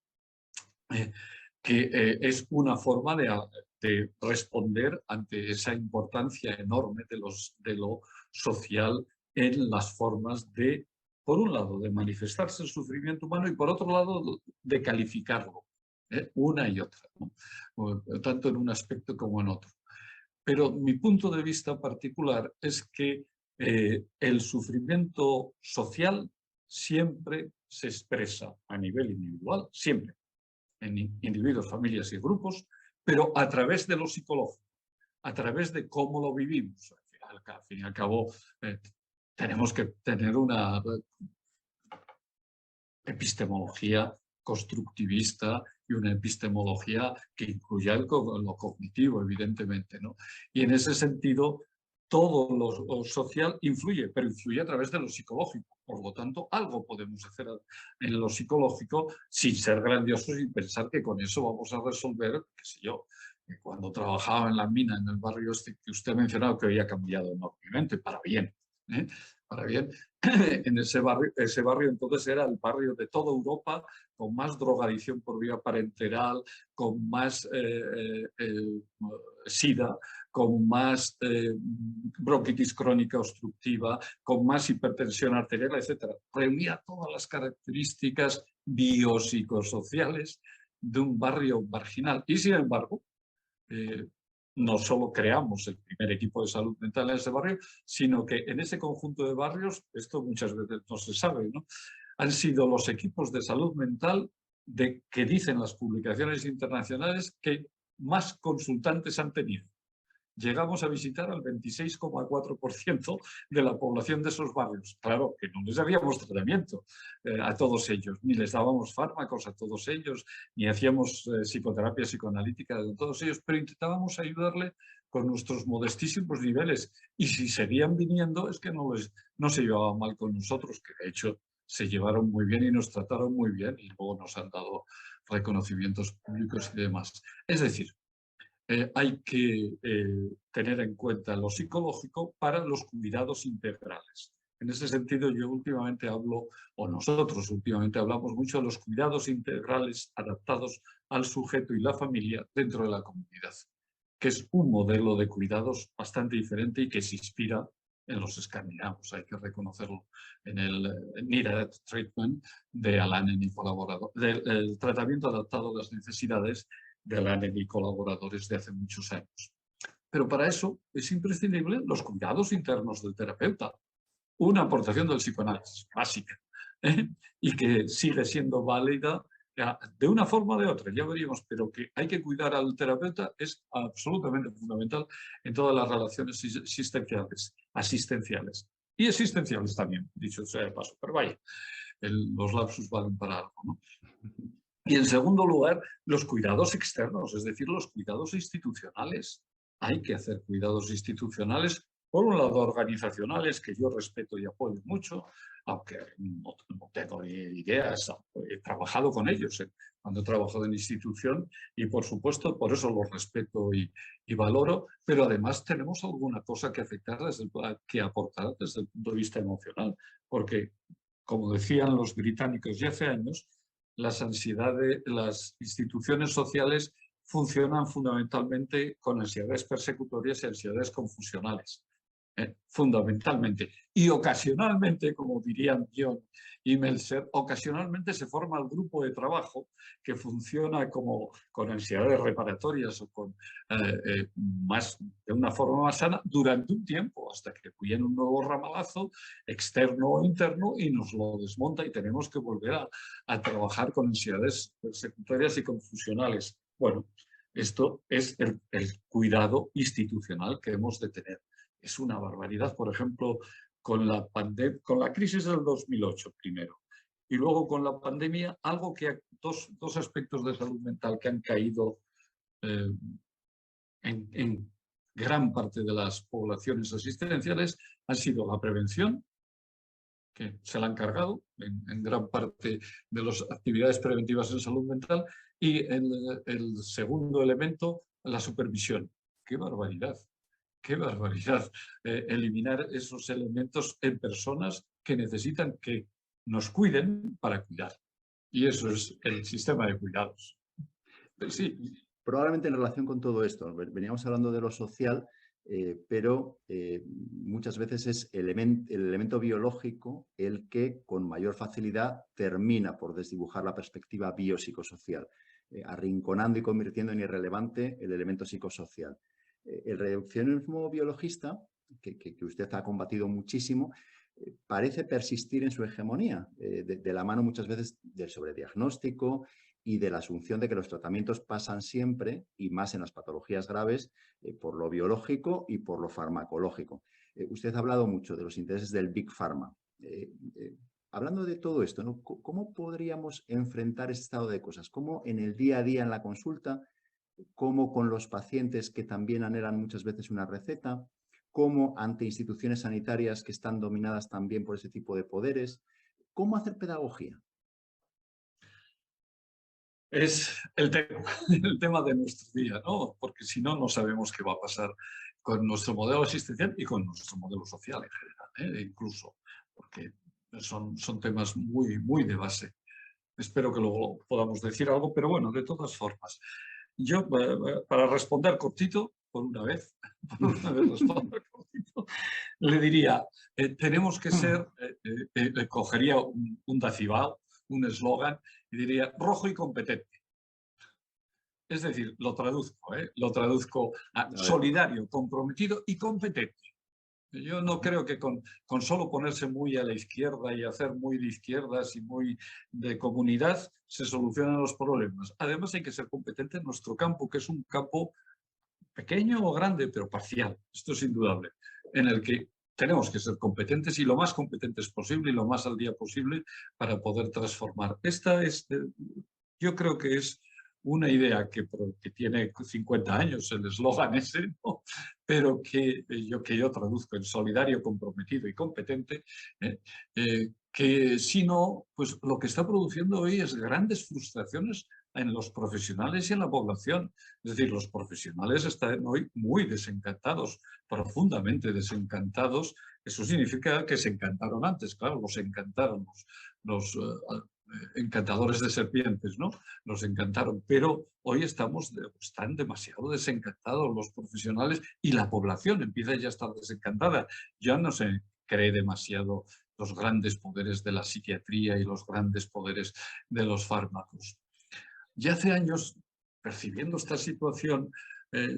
Que es una forma de responder ante esa importancia enorme de lo social en las formas de, por un lado, de manifestarse el sufrimiento humano y por otro lado, de calificarlo, una y otra, ¿no? Tanto en un aspecto como en otro. Pero mi punto de vista particular es que el sufrimiento social siempre se expresa a nivel individual, siempre, en individuos, familias y grupos, pero a través de lo psicológico, a través de cómo lo vivimos. Al fin y al cabo, tenemos que tener una epistemología constructivista y una epistemología que incluya lo cognitivo, evidentemente, ¿no? Y en ese sentido, todo lo social influye, pero influye a través de lo psicológico. Por lo tanto, algo podemos hacer en lo psicológico sin ser grandiosos y pensar que con eso vamos a resolver, qué sé yo, que cuando trabajaba en la mina, en el barrio este que usted ha mencionado, que había cambiado enormemente, para bien, para bien. En ese barrio entonces era el barrio de toda Europa con más drogadicción por vía parenteral, con más sida, con más bronquitis crónica obstructiva, con más hipertensión arterial, etc. Reunía todas las características biopsicosociales de un barrio marginal. Y sin embargo, no solo creamos el primer equipo de salud mental en ese barrio, sino que en ese conjunto de barrios, esto muchas veces no se sabe, ¿no? Han sido los equipos de salud mental que dicen las publicaciones internacionales que más consultantes han tenido. Llegamos a visitar al 26,4% de la población de esos barrios. Claro, que no les habíamos tratamiento a todos ellos, ni les dábamos fármacos a todos ellos, ni hacíamos psicoterapia psicoanalítica a todos ellos, pero intentábamos ayudarle con nuestros modestísimos niveles. Y si seguían viniendo, es que no se llevaban mal con nosotros, que de hecho se llevaron muy bien y nos trataron muy bien y luego nos han dado reconocimientos públicos y demás. Es decir, hay que tener en cuenta lo psicológico para los cuidados integrales. En ese sentido, yo últimamente hablo, o nosotros últimamente hablamos mucho de los cuidados integrales adaptados al sujeto y la familia dentro de la comunidad, que es un modelo de cuidados bastante diferente y que se inspira en los escandinavos, hay que reconocerlo, en el Needed Treatment de Alanen y colaborador, del tratamiento adaptado a las necesidades de Alanen y colaboradores de hace muchos años. Pero para eso es imprescindible los cuidados internos del terapeuta, una aportación del psicoanálisis básica, y que sigue siendo válida de una forma o de otra, ya veríamos, pero que hay que cuidar al terapeuta es absolutamente fundamental en todas las relaciones asistenciales y existenciales también, dicho sea de paso, pero vaya. los lapsus valen para algo, ¿no? Y en segundo lugar, los cuidados externos, es decir, los cuidados institucionales. Hay que hacer cuidados institucionales, por un lado organizacionales, que yo respeto y apoyo mucho, aunque no tengo ni ideas, he trabajado con ellos cuando he trabajado en institución y por supuesto por eso los respeto y valoro, pero además tenemos alguna cosa que afectar, que aportar desde el punto de vista emocional, porque como decían los británicos ya hace años, las instituciones sociales funcionan fundamentalmente con ansiedades persecutorias y ansiedades confusionales. Fundamentalmente. Y ocasionalmente, como dirían Dion y Meltzer, ocasionalmente se forma el grupo de trabajo que funciona con ansiedades reparatorias o de una forma más sana durante un tiempo, hasta que viene un nuevo ramalazo externo o interno y nos lo desmonta y tenemos que volver a trabajar con ansiedades persecutorias y confusionales. Bueno, esto es el cuidado institucional que hemos de tener. Es una barbaridad, por ejemplo, con la crisis del 2008 primero y luego con la pandemia, dos aspectos de salud mental que han caído en gran parte de las poblaciones asistenciales han sido la prevención, que se la han cargado en gran parte de las actividades preventivas en salud mental, y el segundo elemento, la supervisión. ¡Qué barbaridad! ¡Qué barbaridad! Eliminar esos elementos en personas que necesitan que nos cuiden para cuidar. Y eso es el sistema de cuidados. Sí. Probablemente en relación con todo esto, veníamos hablando de lo social, pero muchas veces es el elemento biológico el que con mayor facilidad termina por desdibujar la perspectiva biopsicosocial, arrinconando y convirtiendo en irrelevante el elemento psicosocial. El reduccionismo biologista, que usted ha combatido muchísimo, parece persistir en su hegemonía, de la mano muchas veces del sobrediagnóstico y de la asunción de que los tratamientos pasan siempre, y más en las patologías graves, por lo biológico y por lo farmacológico. Usted ha hablado mucho de los intereses del Big Pharma. Hablando de todo esto, ¿no? ¿Cómo podríamos enfrentar este estado de cosas? ¿Cómo en el día a día en la consulta, cómo con los pacientes que también anhelan muchas veces una receta, cómo ante instituciones sanitarias que están dominadas también por ese tipo de poderes? ¿Cómo hacer pedagogía? Es el tema de nuestro día, ¿no? Porque si no, no sabemos qué va a pasar con nuestro modelo asistencial y con nuestro modelo social en general, incluso, porque son temas muy, muy de base. Espero que luego podamos decir algo, pero bueno, de todas formas. Yo, para responder cortito, por una vez responder cortito, le diría, tenemos que ser, cogería un Dacibao, un eslogan, y diría, rojo y competente. Es decir, lo traduzco a solidario, comprometido y competente. Yo no creo que con solo ponerse muy a la izquierda y hacer muy de izquierdas y muy de comunidad se solucionan los problemas. Además hay que ser competente en nuestro campo, que es un campo pequeño o grande, pero parcial. Esto es indudable, en el que tenemos que ser competentes y lo más competentes posible y lo más al día posible para poder transformar. Esta es, yo creo que es una idea que tiene 50 años, el eslogan ese, ¿no? Pero que yo traduzco en solidario, comprometido y competente, que si no, pues lo que está produciendo hoy es grandes frustraciones en los profesionales y en la población. Es decir, los profesionales están hoy muy desencantados, profundamente desencantados. Eso significa que se encantaron antes, claro, los encantaron los encantadores de serpientes, ¿no? Nos encantaron, pero hoy están demasiado desencantados los profesionales y la población empieza ya a estar desencantada. Ya no se cree demasiado los grandes poderes de la psiquiatría y los grandes poderes de los fármacos. Ya hace años, percibiendo esta situación,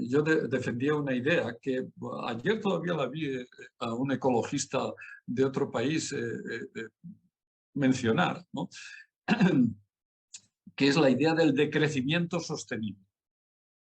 yo defendía una idea que ayer todavía la vi a un ecologista de otro país mencionar, ¿no? Que es la idea del decrecimiento sostenible.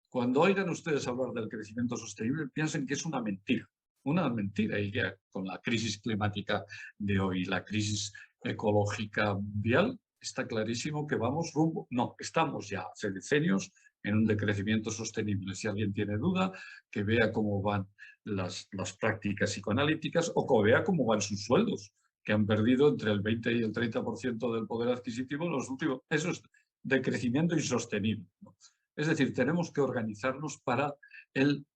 Cuando oigan ustedes hablar del crecimiento sostenible, piensen que es una mentira, y que con la crisis climática de hoy, la crisis ecológica mundial, está clarísimo que vamos rumbo, no, estamos ya hace decenios en un decrecimiento sostenible. Si alguien tiene duda, que vea cómo van las prácticas psicoanalíticas o que vea cómo van sus sueldos, que han perdido entre el 20 y el 30% del poder adquisitivo en los últimos. Eso es decrecimiento insostenible, ¿no? Es decir, tenemos que organizarnos para el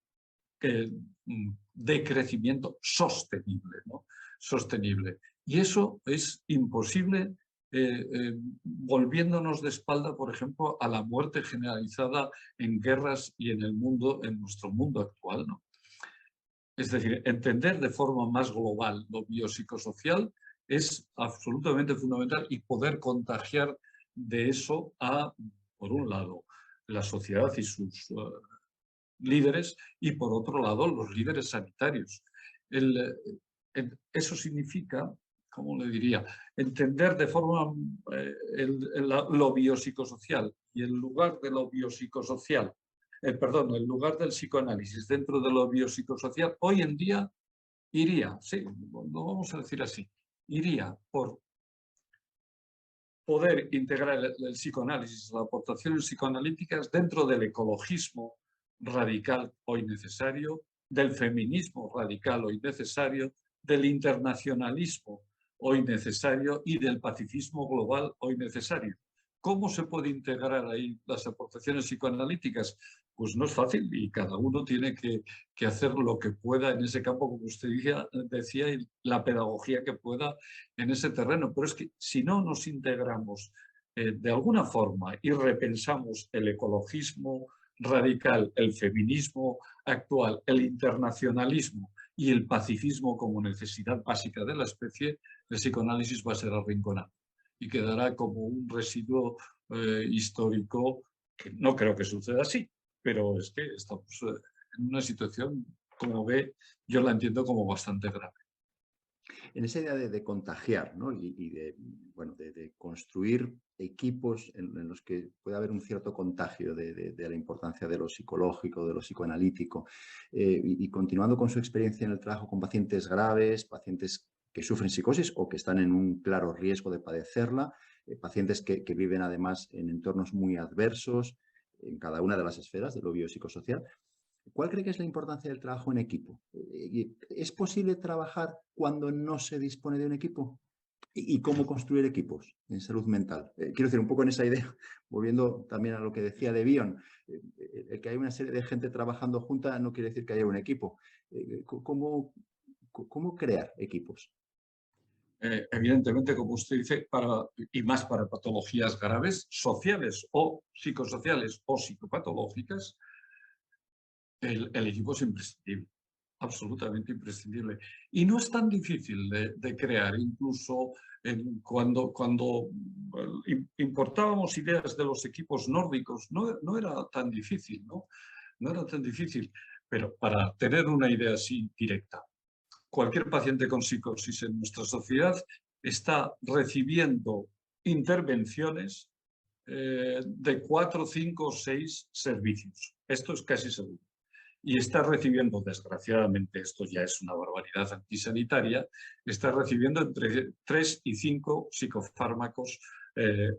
decrecimiento sostenible, ¿no? Sostenible. Y eso es imposible volviéndonos de espalda, por ejemplo, a la muerte generalizada en guerras y en el mundo, en nuestro mundo actual, ¿no? Es decir, entender de forma más global lo biopsicosocial es absolutamente fundamental y poder contagiar de eso a, por un lado, la sociedad y sus líderes y, por otro lado, los líderes sanitarios. Eso significa, ¿cómo le diría?, entender de forma lo biopsicosocial y el lugar de lo biopsicosocial, perdón, el lugar del psicoanálisis dentro de lo biopsicosocial, hoy en día iría, sí, lo vamos a decir así, iría por poder integrar el psicoanálisis, las aportaciones psicoanalíticas dentro del ecologismo radical hoy necesario, del feminismo radical hoy necesario, del internacionalismo hoy necesario y del pacifismo global hoy necesario. ¿Cómo se puede integrar ahí las aportaciones psicoanalíticas? Pues no es fácil y cada uno tiene que hacer lo que pueda en ese campo, como usted decía, y la pedagogía que pueda en ese terreno. Pero es que si no nos integramos de alguna forma y repensamos el ecologismo radical, el feminismo actual, el internacionalismo y el pacifismo como necesidad básica de la especie, el psicoanálisis va a ser arrinconado y quedará como un residuo histórico que no creo que suceda así, pero es que estamos en una situación, como ve, yo la entiendo como bastante grave. En esa idea de contagiar, ¿no? y de, bueno, de construir equipos en los que puede haber un cierto contagio de la importancia de lo psicológico, de lo psicoanalítico, y continuando con su experiencia en el trabajo con pacientes graves, pacientes que sufren psicosis o que están en un claro riesgo de padecerla, pacientes que viven además en entornos muy adversos en cada una de las esferas de lo biopsicosocial. ¿Cuál cree que es la importancia del trabajo en equipo? ¿Es posible trabajar cuando no se dispone de un equipo? ¿Y cómo construir equipos en salud mental? Quiero decir, un poco en esa idea, volviendo también a lo que decía de Bion, el que hay una serie de gente trabajando junta no quiere decir que haya un equipo. ¿Cómo crear equipos? Evidentemente, como usted dice, y más para patologías graves, sociales o psicosociales o psicopatológicas, el equipo es imprescindible, absolutamente imprescindible. Y no es tan difícil de crear, incluso cuando importábamos ideas de los equipos nórdicos, no era tan difícil, ¿no? No era tan difícil, pero para tener una idea así directa, cualquier paciente con psicosis en nuestra sociedad está recibiendo intervenciones de 4, 5 o 6 servicios. Esto es casi seguro. Y está recibiendo, desgraciadamente, esto ya es una barbaridad antisanitaria, está recibiendo entre 3 y 5 psicofármacos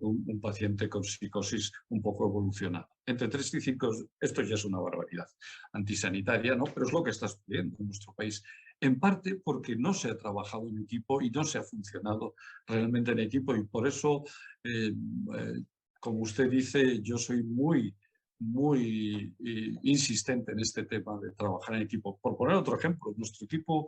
un paciente con psicosis un poco evolucionada. Entre 3 y 5, esto ya es una barbaridad antisanitaria, ¿no? Pero es lo que está sucediendo en nuestro país. En parte porque no se ha trabajado en equipo y no se ha funcionado realmente en equipo. Y por eso, como usted dice, yo soy muy insistente en este tema de trabajar en equipo. Por poner otro ejemplo, nuestro equipo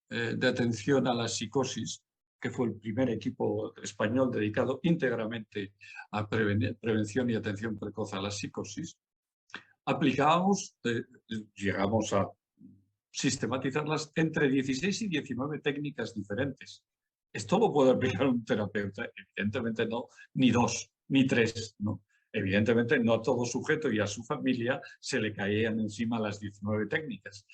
de atención a la psicosis, que fue el primer equipo español dedicado íntegramente a prevención y atención precoz a la psicosis, aplicábamos, llegamos a sistematizarlas entre 16 y 19 técnicas diferentes. ¿Esto lo puede aplicar un terapeuta? Evidentemente no, ni 2, ni 3, ¿no? Evidentemente no a todo sujeto y a su familia se le caían encima las 19 técnicas.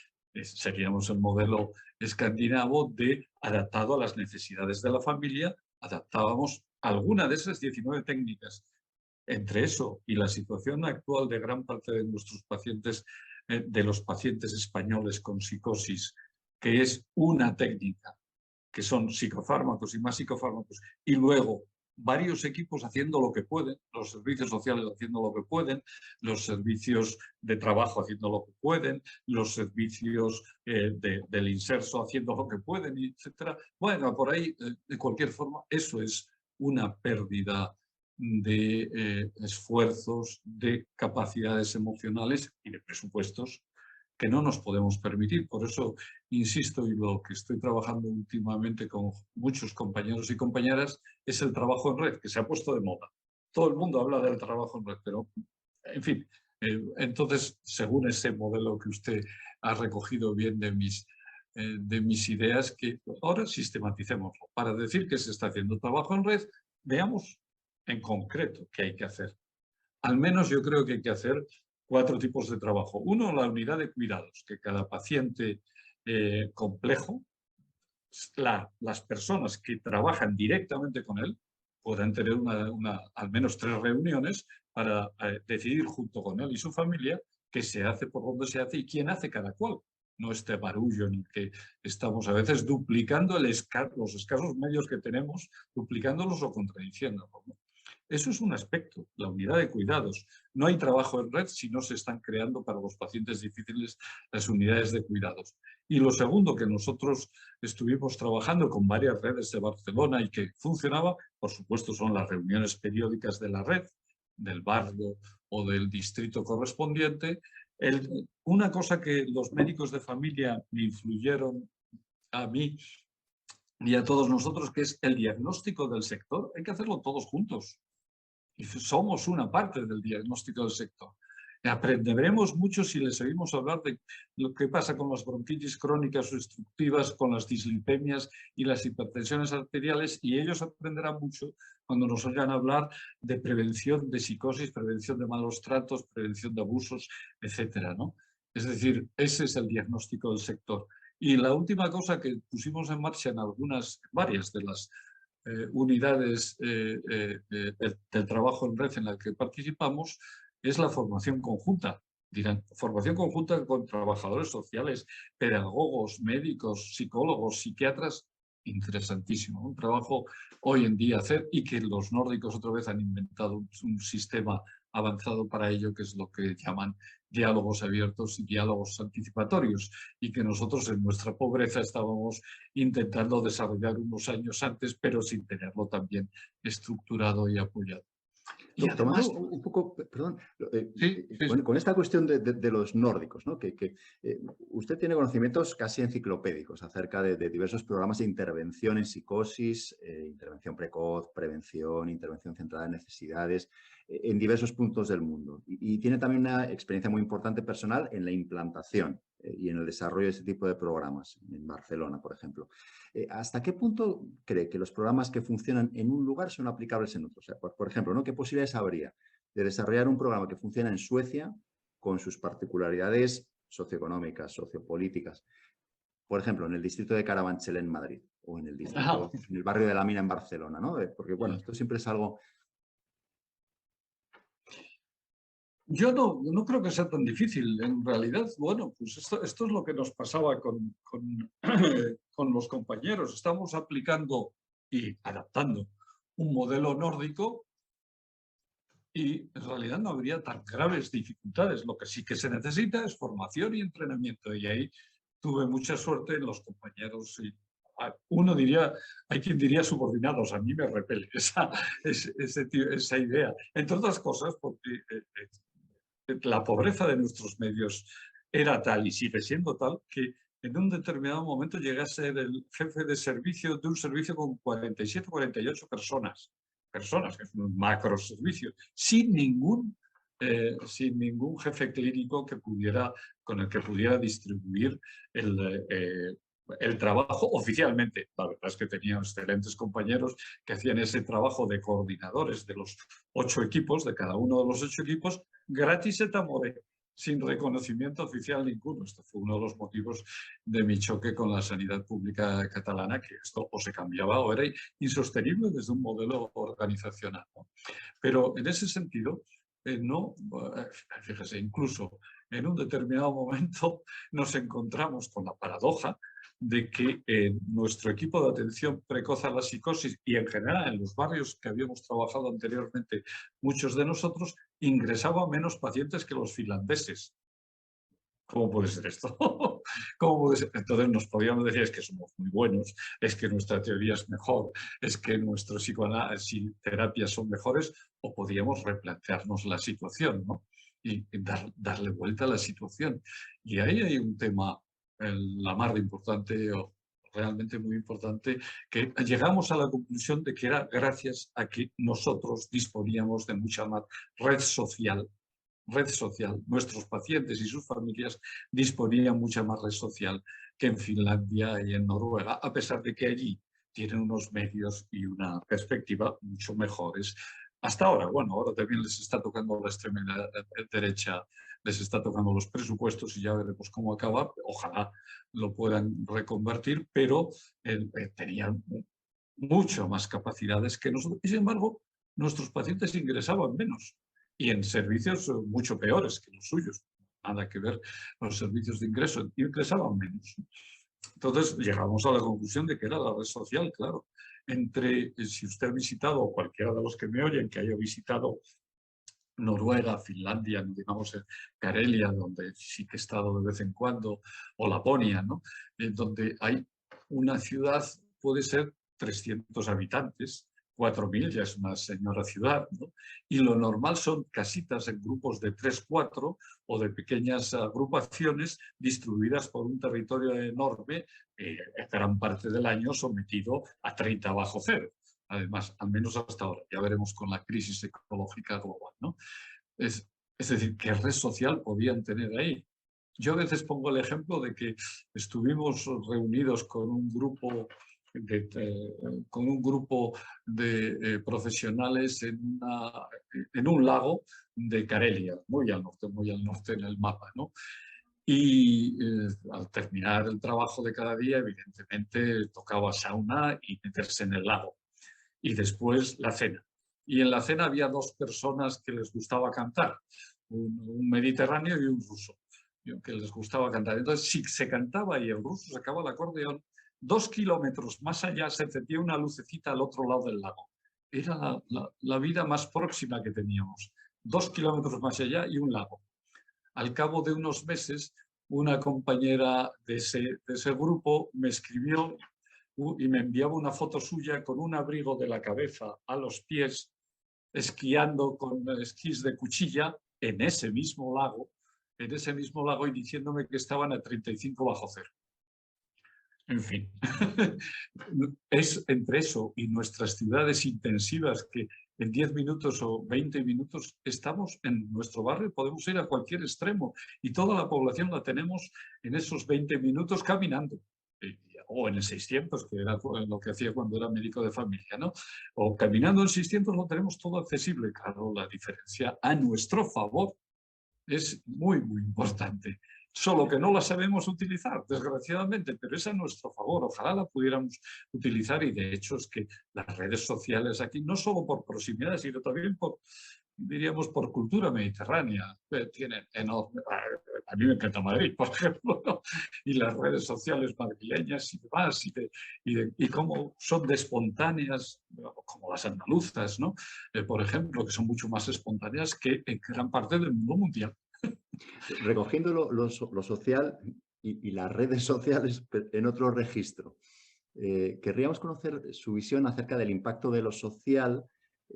Seríamos el modelo escandinavo adaptado a las necesidades de la familia, adaptábamos alguna de esas 19 técnicas. Entre eso y la situación actual de gran parte de nuestros pacientes, de los pacientes españoles con psicosis, que es una técnica que son psicofármacos y más psicofármacos, y luego varios equipos haciendo lo que pueden, los servicios sociales haciendo lo que pueden, los servicios de trabajo haciendo lo que pueden, los servicios del inserso haciendo lo que pueden, etc. Bueno, por ahí, de cualquier forma, eso es una pérdida de esfuerzos, de capacidades emocionales y de presupuestos que no nos podemos permitir. Por eso insisto, y lo que estoy trabajando últimamente con muchos compañeros y compañeras, es el trabajo en red, que se ha puesto de moda. Todo el mundo habla del trabajo en red, pero, en fin, entonces, según ese modelo que usted ha recogido bien de mis ideas, que ahora sistematicémoslo. Para decir que se está haciendo trabajo en red, veamos en concreto qué hay que hacer. Al menos yo creo que hay que hacer 4 tipos de trabajo. Uno, la unidad de cuidados, que cada paciente complejo, las personas que trabajan directamente con él, puedan tener al menos 3 reuniones para decidir junto con él y su familia qué se hace, por dónde se hace y quién hace cada cual. No este barullo en el que estamos a veces duplicando los escasos medios que tenemos, duplicándolos o contradiciéndolos, ¿no? Eso es un aspecto, la unidad de cuidados. No hay trabajo en red si no se están creando para los pacientes difíciles las unidades de cuidados. Y lo segundo, que nosotros estuvimos trabajando con varias redes de Barcelona y que funcionaba, por supuesto, son las reuniones periódicas de la red, del barrio o del distrito correspondiente. Una cosa que los médicos de familia me influyeron a mí y a todos nosotros, que es el diagnóstico del sector. Hay que hacerlo todos juntos. Y somos una parte del diagnóstico del sector. Aprenderemos mucho si les oímos hablar de lo que pasa con las bronquitis crónicas obstructivas, con las dislipemias y las hipertensiones arteriales, y ellos aprenderán mucho cuando nos oigan hablar de prevención de psicosis, prevención de malos tratos, prevención de abusos, etcétera, ¿no? Es decir, ese es el diagnóstico del sector. Y la última cosa que pusimos en marcha en varias de las unidades del trabajo en red en la que participamos, es la formación conjunta. Dirán, formación conjunta con trabajadores sociales, pedagogos, médicos, psicólogos, psiquiatras, interesantísimo. Un trabajo hoy en día hacer, y que los nórdicos otra vez han inventado un sistema avanzado para ello, que es lo que llaman diálogos abiertos y diálogos anticipatorios, y que nosotros en nuestra pobreza estábamos intentando desarrollar unos años antes, pero sin tenerlo también estructurado y apoyado. Y Tomando además, un poco, perdón, sí, con esta cuestión de los nórdicos, ¿no? Usted tiene conocimientos casi enciclopédicos acerca de diversos programas de intervención en psicosis, intervención precoz, prevención, intervención centrada en necesidades, en diversos puntos del mundo. Y tiene también una experiencia muy importante personal en la implantación y en el desarrollo de ese tipo de programas, en Barcelona, por ejemplo. ¿Hasta qué punto cree que los programas que funcionan en un lugar son aplicables en otro? O sea, por ejemplo, ¿no? ¿Qué posibilidades habría de desarrollar un programa que funciona en Suecia con sus particularidades socioeconómicas, sociopolíticas? Por ejemplo, en el distrito de Carabanchel en Madrid o en en el barrio de la Mina en Barcelona, ¿no? Porque, bueno, esto siempre es algo... Yo no creo que sea tan difícil. En realidad, bueno, pues esto es lo que nos pasaba con los compañeros. Estamos aplicando y adaptando un modelo nórdico y en realidad no habría tan graves dificultades. Lo que sí que se necesita es formación y entrenamiento. Y ahí tuve mucha suerte en los compañeros. Uno diría, hay quien diría subordinados, a mí me repele esa idea. Entre otras cosas, porque la pobreza de nuestros medios era tal y sigue siendo tal que en un determinado momento llegué a ser el jefe de servicio de un servicio con 47 o 48 personas, que es un macro servicio, sin ningún jefe clínico con el que pudiera distribuir el trabajo oficialmente. La verdad es que tenía excelentes compañeros que hacían ese trabajo de coordinadores de los 8 equipos, de cada uno de los 8 equipos, gratis et amore, sin reconocimiento oficial ninguno. Este fue uno de los motivos de mi choque con la sanidad pública catalana, que esto o se cambiaba o era insostenible desde un modelo organizacional, ¿no? Pero en ese sentido, fíjese, incluso en un determinado momento nos encontramos con la paradoja de que en nuestro equipo de atención precoz a la psicosis y en general en los barrios que habíamos trabajado anteriormente, muchos de nosotros ingresaban menos pacientes que los finlandeses. ¿Cómo puede ser esto? ¿Cómo puede ser? Entonces nos podíamos decir es que somos muy buenos, es que nuestra teoría es mejor, es que nuestras psicoterapias son mejores, o podíamos replantearnos la situación, ¿no? Y darle vuelta a la situación. Y ahí hay un tema, la más importante, o realmente muy importante, que llegamos a la conclusión de que era gracias a que nosotros disponíamos de mucha más red social. Nuestros pacientes y sus familias disponían mucha más red social que en Finlandia y en Noruega, a pesar de que allí tienen unos medios y una perspectiva mucho mejores. Hasta ahora, bueno, ahora también les está tocando la extrema derecha, les está tocando los presupuestos y ya veremos cómo acaba. Ojalá lo puedan reconvertir, pero tenían mucho más capacidades que nosotros. Y sin embargo, nuestros pacientes ingresaban menos y en servicios mucho peores que los suyos. Nada que ver los servicios de ingreso, ingresaban menos. Entonces llegamos a la conclusión de que era la red social, claro. Si usted ha visitado, o cualquiera de los que me oyen que haya visitado Noruega, Finlandia, digamos Karelia, donde sí que he estado de vez en cuando, o Laponia, ¿no? Donde hay una ciudad, puede ser 300 habitantes, 4.000 ya es una señora ciudad, ¿no? Y lo normal son casitas en grupos de 3, 4 o de pequeñas agrupaciones distribuidas por un territorio enorme, gran parte del año sometido a 30 bajo cero. Además, al menos hasta ahora, ya veremos con la crisis ecológica global, ¿no? Es decir, ¿qué red social podían tener ahí? Yo a veces pongo el ejemplo de que estuvimos reunidos con un grupo de profesionales en un lago de Karelia, muy al norte en el mapa, ¿no? Y al terminar el trabajo de cada día, evidentemente tocaba sauna y meterse en el lago. Y después la cena. Y en la cena había dos personas que les gustaba cantar, un mediterráneo y un ruso, que les gustaba cantar. Entonces, si se cantaba y el ruso sacaba el acordeón, 2 kilómetros más allá se encendía una lucecita al otro lado del lago. Era la vida más próxima que teníamos. 2 kilómetros más allá y un lago. Al cabo de unos meses, una compañera de ese grupo me escribió y me enviaba una foto suya con un abrigo de la cabeza a los pies, esquiando con esquís de cuchilla en ese mismo lago y diciéndome que estaban a 35 bajo cero. En fin, es entre eso y nuestras ciudades intensivas que en 10 minutos o 20 minutos estamos en nuestro barrio, podemos ir a cualquier extremo y toda la población la tenemos en esos 20 minutos caminando. O en el 600, que era lo que hacía cuando era médico de familia, ¿no? O caminando en 600 lo tenemos todo accesible. Claro, la diferencia a nuestro favor es muy, muy importante. Solo que no la sabemos utilizar, desgraciadamente, pero es a nuestro favor. Ojalá la pudiéramos utilizar y de hecho es que las redes sociales aquí, no solo por proximidad, sino también por, diríamos, por cultura mediterránea, tienen enorme... A mí me encanta Madrid, por ejemplo, ¿no? Y las redes sociales madrileñas y demás, y cómo son de espontáneas, como las andaluzas, ¿no? Por ejemplo, que son mucho más espontáneas que en gran parte del mundo mundial. Recogiendo lo social y las redes sociales en otro registro, querríamos conocer su visión acerca del impacto de lo social,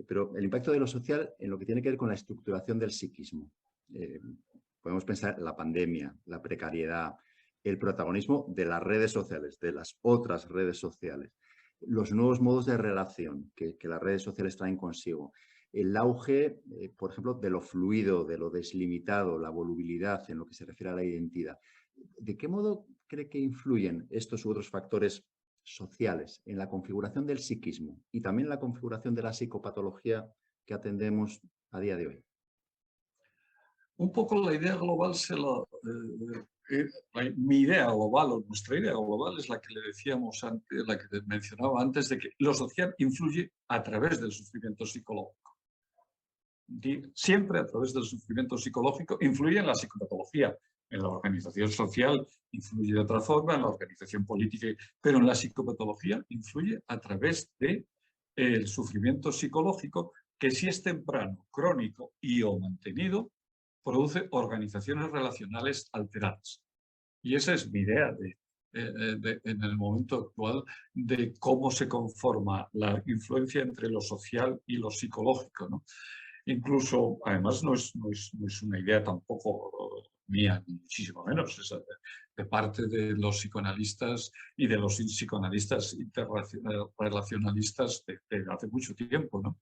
pero el impacto de lo social en lo que tiene que ver con la estructuración del psiquismo. Podemos pensar en la pandemia, la precariedad, el protagonismo de las redes sociales, de las otras redes sociales, los nuevos modos de relación que las redes sociales traen consigo, el auge, por ejemplo, de lo fluido, de lo deslimitado, la volubilidad en lo que se refiere a la identidad. ¿De qué modo cree que influyen estos u otros factores sociales en la configuración del psiquismo y también en la configuración de la psicopatología que atendemos a día de hoy? Un poco la idea global mi idea global o nuestra idea global es la que le decíamos antes, la que mencionaba antes, de que lo social influye a través del sufrimiento psicológico. siempre a través del sufrimiento psicológico, influye en la psicopatología, en la organización social, influye de otra forma, en la organización política, pero en la psicopatología influye a través del sufrimiento psicológico que, si es temprano, crónico y o mantenido, produce organizaciones relacionales alteradas. Y esa es mi idea en el momento actual de cómo se conforma la influencia entre lo social y lo psicológico, ¿no? Incluso, además, no es una idea tampoco mía, ni muchísimo menos, es de parte de los psicoanalistas y de los psicoanalistas interrelacionalistas de hace mucho tiempo, ¿no?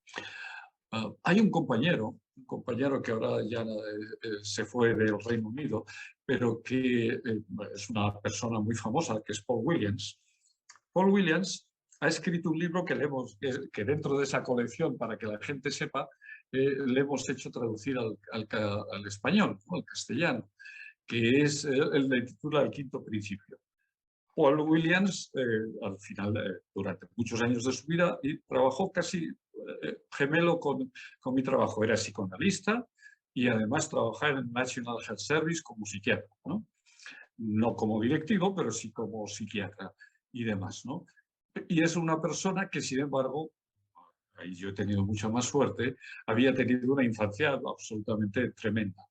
Hay un compañero que ahora ya se fue del Reino Unido, pero que es una persona muy famosa, que es Paul Williams. Paul Williams ha escrito un libro que dentro de esa colección, para que la gente sepa, le hemos hecho traducir al español, ¿no? Al castellano, que es, él le titula El quinto principio. Paul Williams, al final, durante muchos años de su vida, y trabajó casi gemelo con mi trabajo. Era psicoanalista y además trabajaba en el National Health Service como psiquiatra, ¿no? No como directivo, pero sí como psiquiatra y demás, ¿no? Y es una persona que, sin embargo, ahí yo he tenido mucha más suerte, había tenido una infancia absolutamente tremenda.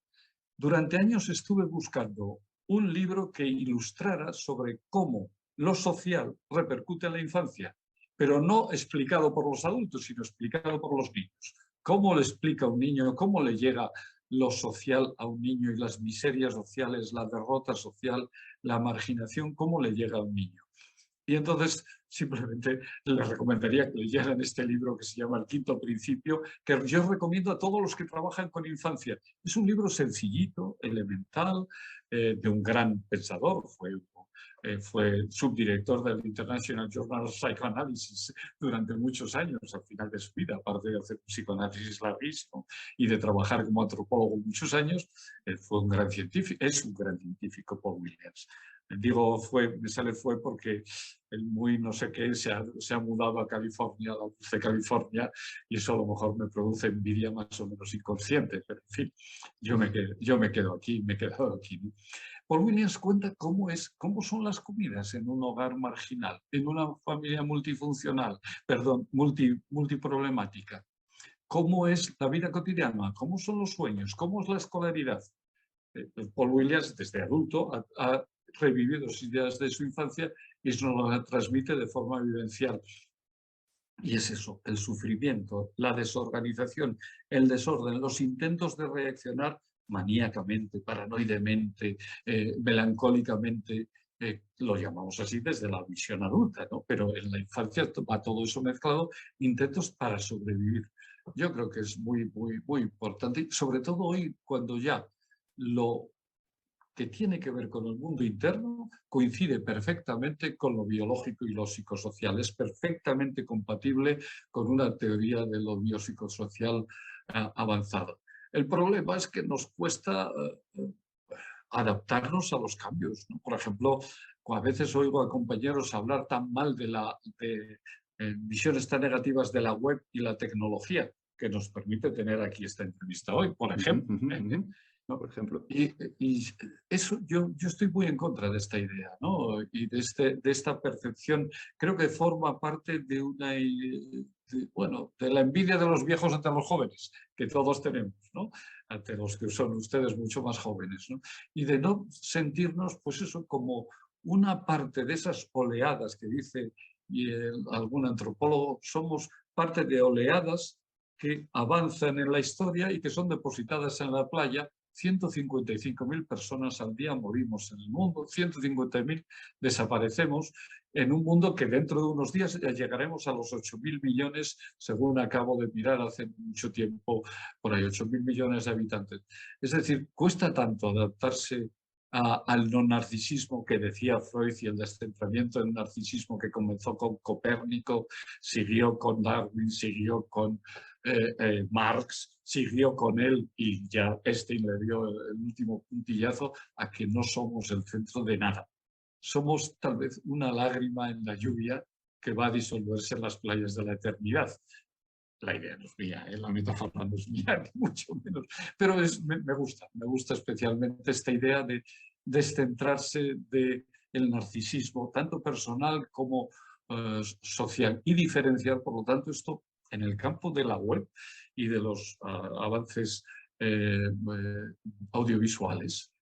Durante años estuve buscando un libro que ilustrara sobre cómo lo social repercute en la infancia, pero no explicado por los adultos, sino explicado por los niños. ¿Cómo le explica a un niño, cómo le llega lo social a un niño y las miserias sociales, la derrota social, la marginación, cómo le llega a un niño? Y entonces simplemente les recomendaría que leyeran este libro que se llama El quinto principio, que yo recomiendo a todos los que trabajan con infancia. Es un libro sencillito, elemental, de un gran pensador. Fue subdirector del International Journal of Psychoanalysis durante muchos años, al final de su vida, aparte de hacer un psicoanálisis larguísimo y de trabajar como antropólogo muchos años. Él fue un gran científico, es un gran científico, Paul Williams. Digo me sale fue porque el muy no sé qué se ha mudado a California, a la dulce California, y eso a lo mejor me produce envidia más o menos inconsciente, pero en fin, yo me quedo aquí, me he quedado aquí, ¿no? Paul Williams cuenta cómo son las comidas en un hogar marginal, en una familia multifuncional, perdón, multiproblemática. ¿Cómo es la vida cotidiana? ¿Cómo son los sueños? ¿Cómo es la escolaridad? Paul Williams, desde adulto, ha revivido las ideas de su infancia y eso nos las transmite de forma vivencial. Y es eso, el sufrimiento, la desorganización, el desorden, los intentos de reaccionar maníacamente, paranoidemente, melancólicamente, lo llamamos así desde la visión adulta, ¿no? Pero en la infancia va todo eso mezclado, intentos para sobrevivir. Yo creo que es muy, muy, muy importante, sobre todo hoy, cuando ya lo que tiene que ver con el mundo interno coincide perfectamente con lo biológico y lo psicosocial. Es perfectamente compatible con una teoría de lo biopsicosocial avanzada. El problema es que nos cuesta adaptarnos a los cambios, ¿no? Por ejemplo, a veces oigo a compañeros hablar tan mal de visiones tan negativas de la web y la tecnología, que nos permite tener aquí esta entrevista hoy, por ejemplo. ¿No? Por ejemplo. Y eso yo estoy muy en contra de esta idea, ¿no? Y de esta percepción. Creo que forma parte de de la envidia de los viejos ante los jóvenes, que todos tenemos, ¿no? Ante los que son ustedes mucho más jóvenes, ¿no? Y de no sentirnos, pues eso, como una parte de esas oleadas que dice algún antropólogo, somos parte de oleadas que avanzan en la historia y que son depositadas en la playa. 155.000 personas al día morimos en el mundo, 150.000 desaparecemos en un mundo que dentro de unos días ya llegaremos a los 8.000 millones, según acabo de mirar hace mucho tiempo, por ahí 8.000 millones de habitantes. Es decir, cuesta tanto adaptarse al no narcisismo que decía Freud y el descentramiento del narcisismo que comenzó con Copérnico, siguió con Darwin, siguió con Marx, siguió con él y ya Einstein le dio el último puntillazo a que no somos el centro de nada. Somos tal vez una lágrima en la lluvia que va a disolverse en las playas de la eternidad. La idea no es mía, la metáfora no es mía, ni mucho menos, pero me gusta especialmente esta idea de descentrarse del narcisismo, tanto personal como social, y diferenciar, por lo tanto, esto en el campo de la web y de los avances audiovisuales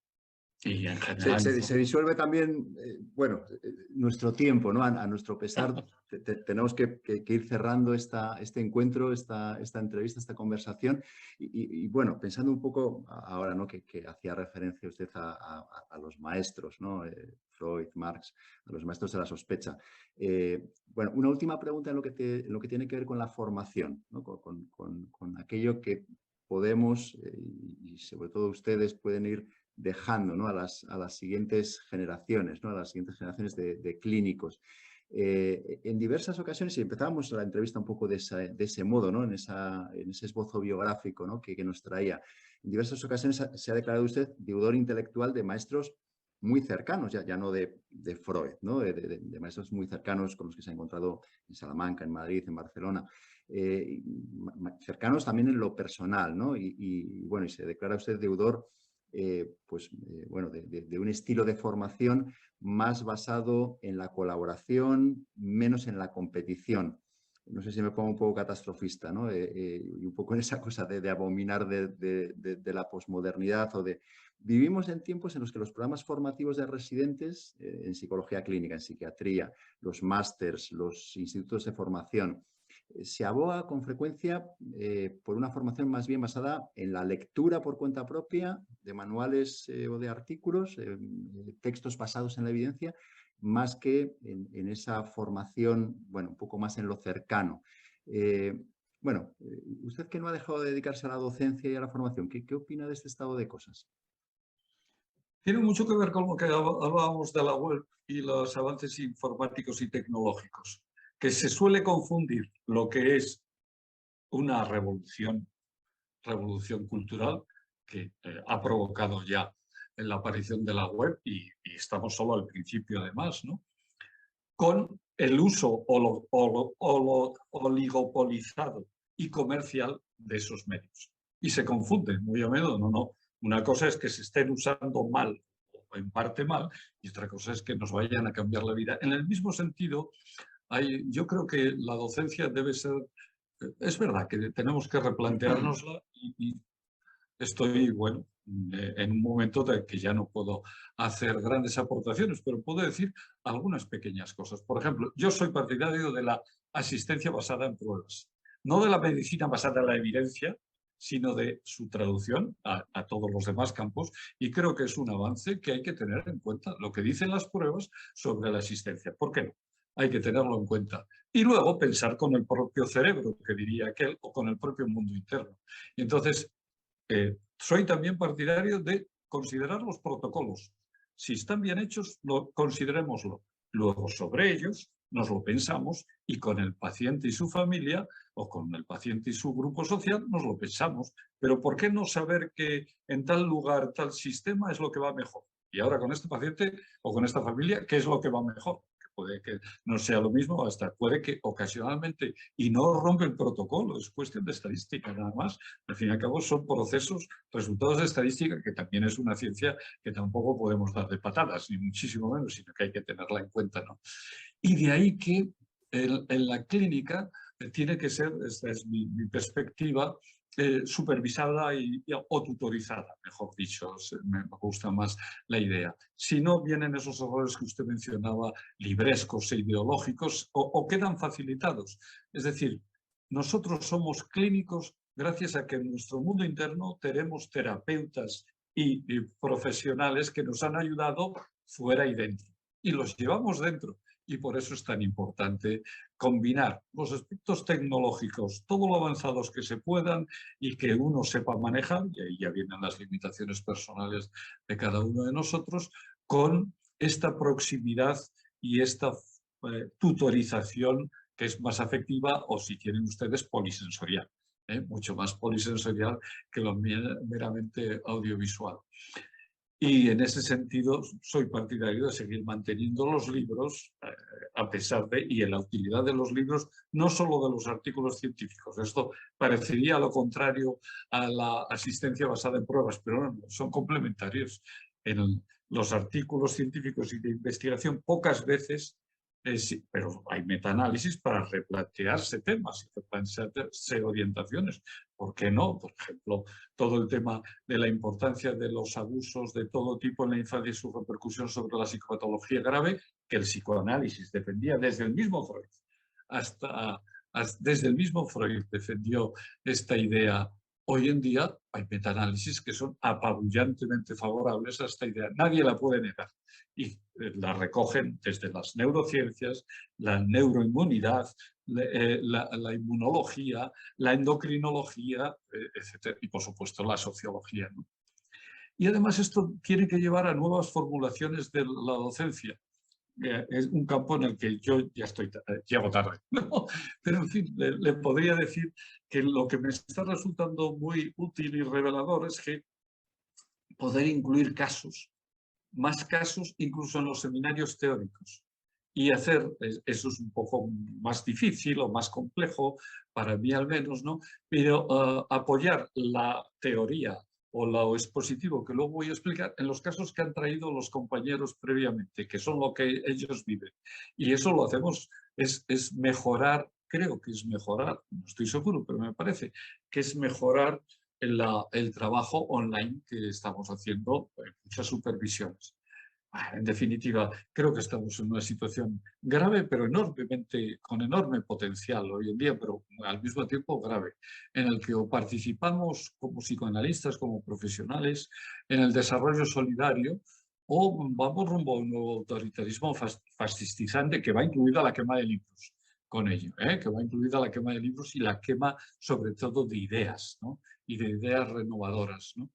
y en Se, general se- se disuelve también, bueno, nuestro tiempo, ¿no? A nuestro pesar, tenemos que ir cerrando este encuentro, esta entrevista, esta conversación. Bueno, pensando un poco ahora, ¿no? Que hacía referencia usted a los maestros, ¿no? Freud, Marx, a los maestros de la sospecha. Bueno, una última pregunta en lo que tiene que ver con la formación, ¿no? Con aquello que podemos, y sobre todo ustedes, pueden ir dejando, ¿no? a las siguientes generaciones, ¿no? A las siguientes generaciones de clínicos. En diversas ocasiones, y empezábamos la entrevista un poco de ese modo, ¿no? en ese esbozo biográfico, ¿no? que nos traía. En diversas ocasiones se ha declarado usted deudor intelectual de maestros muy cercanos, ya no de Freud, ¿no? De maestros muy cercanos con los que se ha encontrado en Salamanca, en Madrid, en Barcelona. Cercanos también en lo personal, ¿no? Bueno, y se declara usted deudor bueno, de un estilo de formación más basado en la colaboración, menos en la competición. No sé si me pongo un poco catastrofista, ¿no? Y un poco en esa cosa de abominar de la posmodernidad o de... Vivimos en tiempos en los que los programas formativos de residentes en psicología clínica, en psiquiatría, los másters, los institutos de formación, se aboga con frecuencia por una formación más bien basada en la lectura por cuenta propia de manuales o de artículos, textos basados en la evidencia, más que en esa formación, bueno, un poco más en lo cercano. Bueno, usted que no ha dejado de dedicarse a la docencia y a la formación, ¿qué opina de este estado de cosas? Tiene mucho que ver con lo que hablábamos de la web y los avances informáticos y tecnológicos, que se suele confundir lo que es una revolución cultural que ha provocado ya la aparición de la web y estamos solo al principio además, ¿no? Con el uso oligopolizado y comercial de esos medios. Y se confunden muy a menudo, no. Una cosa es que se estén usando mal o en parte mal y otra cosa es que nos vayan a cambiar la vida. En el mismo sentido, yo creo que la docencia debe ser, es verdad que tenemos que replanteárnosla y estoy, bueno, en un momento de que ya no puedo hacer grandes aportaciones, pero puedo decir algunas pequeñas cosas. Por ejemplo, yo soy partidario de la asistencia basada en pruebas, no de la medicina basada en la evidencia, sino de su traducción a todos los demás campos, y creo que es un avance que hay que tener en cuenta, lo que dicen las pruebas sobre la asistencia. ¿Por qué no? Hay que tenerlo en cuenta. Y luego pensar con el propio cerebro, que diría aquel, o con el propio mundo interno. Y entonces, soy también partidario de considerar los protocolos. Si están bien hechos, considerémoslo. Luego, sobre ellos, nos lo pensamos y con el paciente y su familia o con el paciente y su grupo social nos lo pensamos. Pero ¿por qué no saber que en tal lugar, tal sistema es lo que va mejor? Y ahora con este paciente o con esta familia, ¿qué es lo que va mejor? Que puede que no sea lo mismo, hasta puede que ocasionalmente, y no rompe el protocolo, es cuestión de estadística nada más. Al fin y al cabo son procesos, resultados de estadística, que también es una ciencia que tampoco podemos dar de patadas, ni muchísimo menos, sino que hay que tenerla en cuenta, ¿no? Y de ahí que en la clínica tiene que ser, esta es mi perspectiva, supervisada o tutorizada, mejor dicho, me gusta más la idea. Si no vienen esos errores que usted mencionaba, librescos e ideológicos, o quedan facilitados. Es decir, nosotros somos clínicos gracias a que en nuestro mundo interno tenemos terapeutas y profesionales que nos han ayudado fuera y dentro. Y los llevamos dentro. Y por eso es tan importante combinar los aspectos tecnológicos, todo lo avanzados que se puedan y que uno sepa manejar, y ahí ya vienen las limitaciones personales de cada uno de nosotros, con esta proximidad y esta tutorización que es más afectiva o, si tienen ustedes, polisensorial. Mucho más polisensorial que lo meramente audiovisual. Y en ese sentido soy partidario de seguir manteniendo los libros, a pesar de, y en la utilidad de los libros, no solo de los artículos científicos. Esto parecería lo contrario a la asistencia basada en pruebas, pero no, son complementarios. En los artículos científicos y de investigación pocas veces, sí, pero hay metaanálisis para replantearse temas y replantearse orientaciones. ¿Por qué no? Por ejemplo, todo el tema de la importancia de los abusos de todo tipo en la infancia y su repercusión sobre la psicopatología grave, que el psicoanálisis defendía desde el mismo Freud. Desde el mismo Freud defendió esta idea. Hoy en día hay metaanálisis que son apabullantemente favorables a esta idea. Nadie la puede negar. Y la recogen desde las neurociencias, la neuroinmunidad, la inmunología, la endocrinología, etc. Y por supuesto la sociología, ¿no? Y además esto tiene que llevar a nuevas formulaciones de la docencia. Es un campo en el que yo ya llego tarde, ¿no? Pero en fin, le podría decir que lo que me está resultando muy útil y revelador es que poder incluir casos, más casos incluso en los seminarios teóricos. Y hacer, eso es un poco más difícil o más complejo, para mí al menos, ¿no? Pero apoyar la teoría o lo expositivo que luego voy a explicar en los casos que han traído los compañeros previamente, que son lo que ellos viven. Y eso lo hacemos, es mejorar, creo que es mejorar, no estoy seguro, pero me parece que es mejorar el trabajo online que estamos haciendo en muchas supervisiones. En definitiva, creo que estamos en una situación grave, pero con enorme potencial hoy en día, pero al mismo tiempo grave, en el que o participamos como psicoanalistas, como profesionales, en el desarrollo solidario, o vamos rumbo a un nuevo autoritarismo fascistizante que va incluida la quema de libros con ello, que va incluida la quema de libros y la quema sobre todo de ideas, ¿no? Y de ideas renovadoras, ¿no?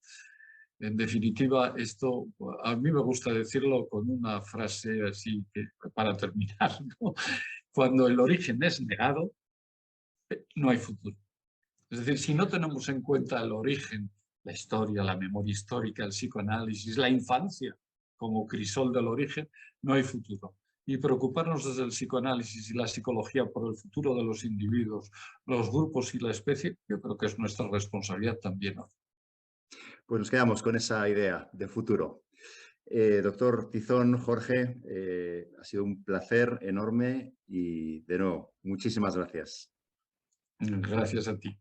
En definitiva, esto a mí me gusta decirlo con una frase así para terminar, ¿no? Cuando el origen es negado, no hay futuro. Es decir, si no tenemos en cuenta el origen, la historia, la memoria histórica, el psicoanálisis, la infancia como crisol del origen, no hay futuro. Y preocuparnos desde el psicoanálisis y la psicología por el futuro de los individuos, los grupos y la especie, yo creo que es nuestra responsabilidad también hoy. Pues nos quedamos con esa idea de futuro. Doctor Tizón, Jorge, ha sido un placer enorme y de nuevo, muchísimas gracias. Gracias a ti.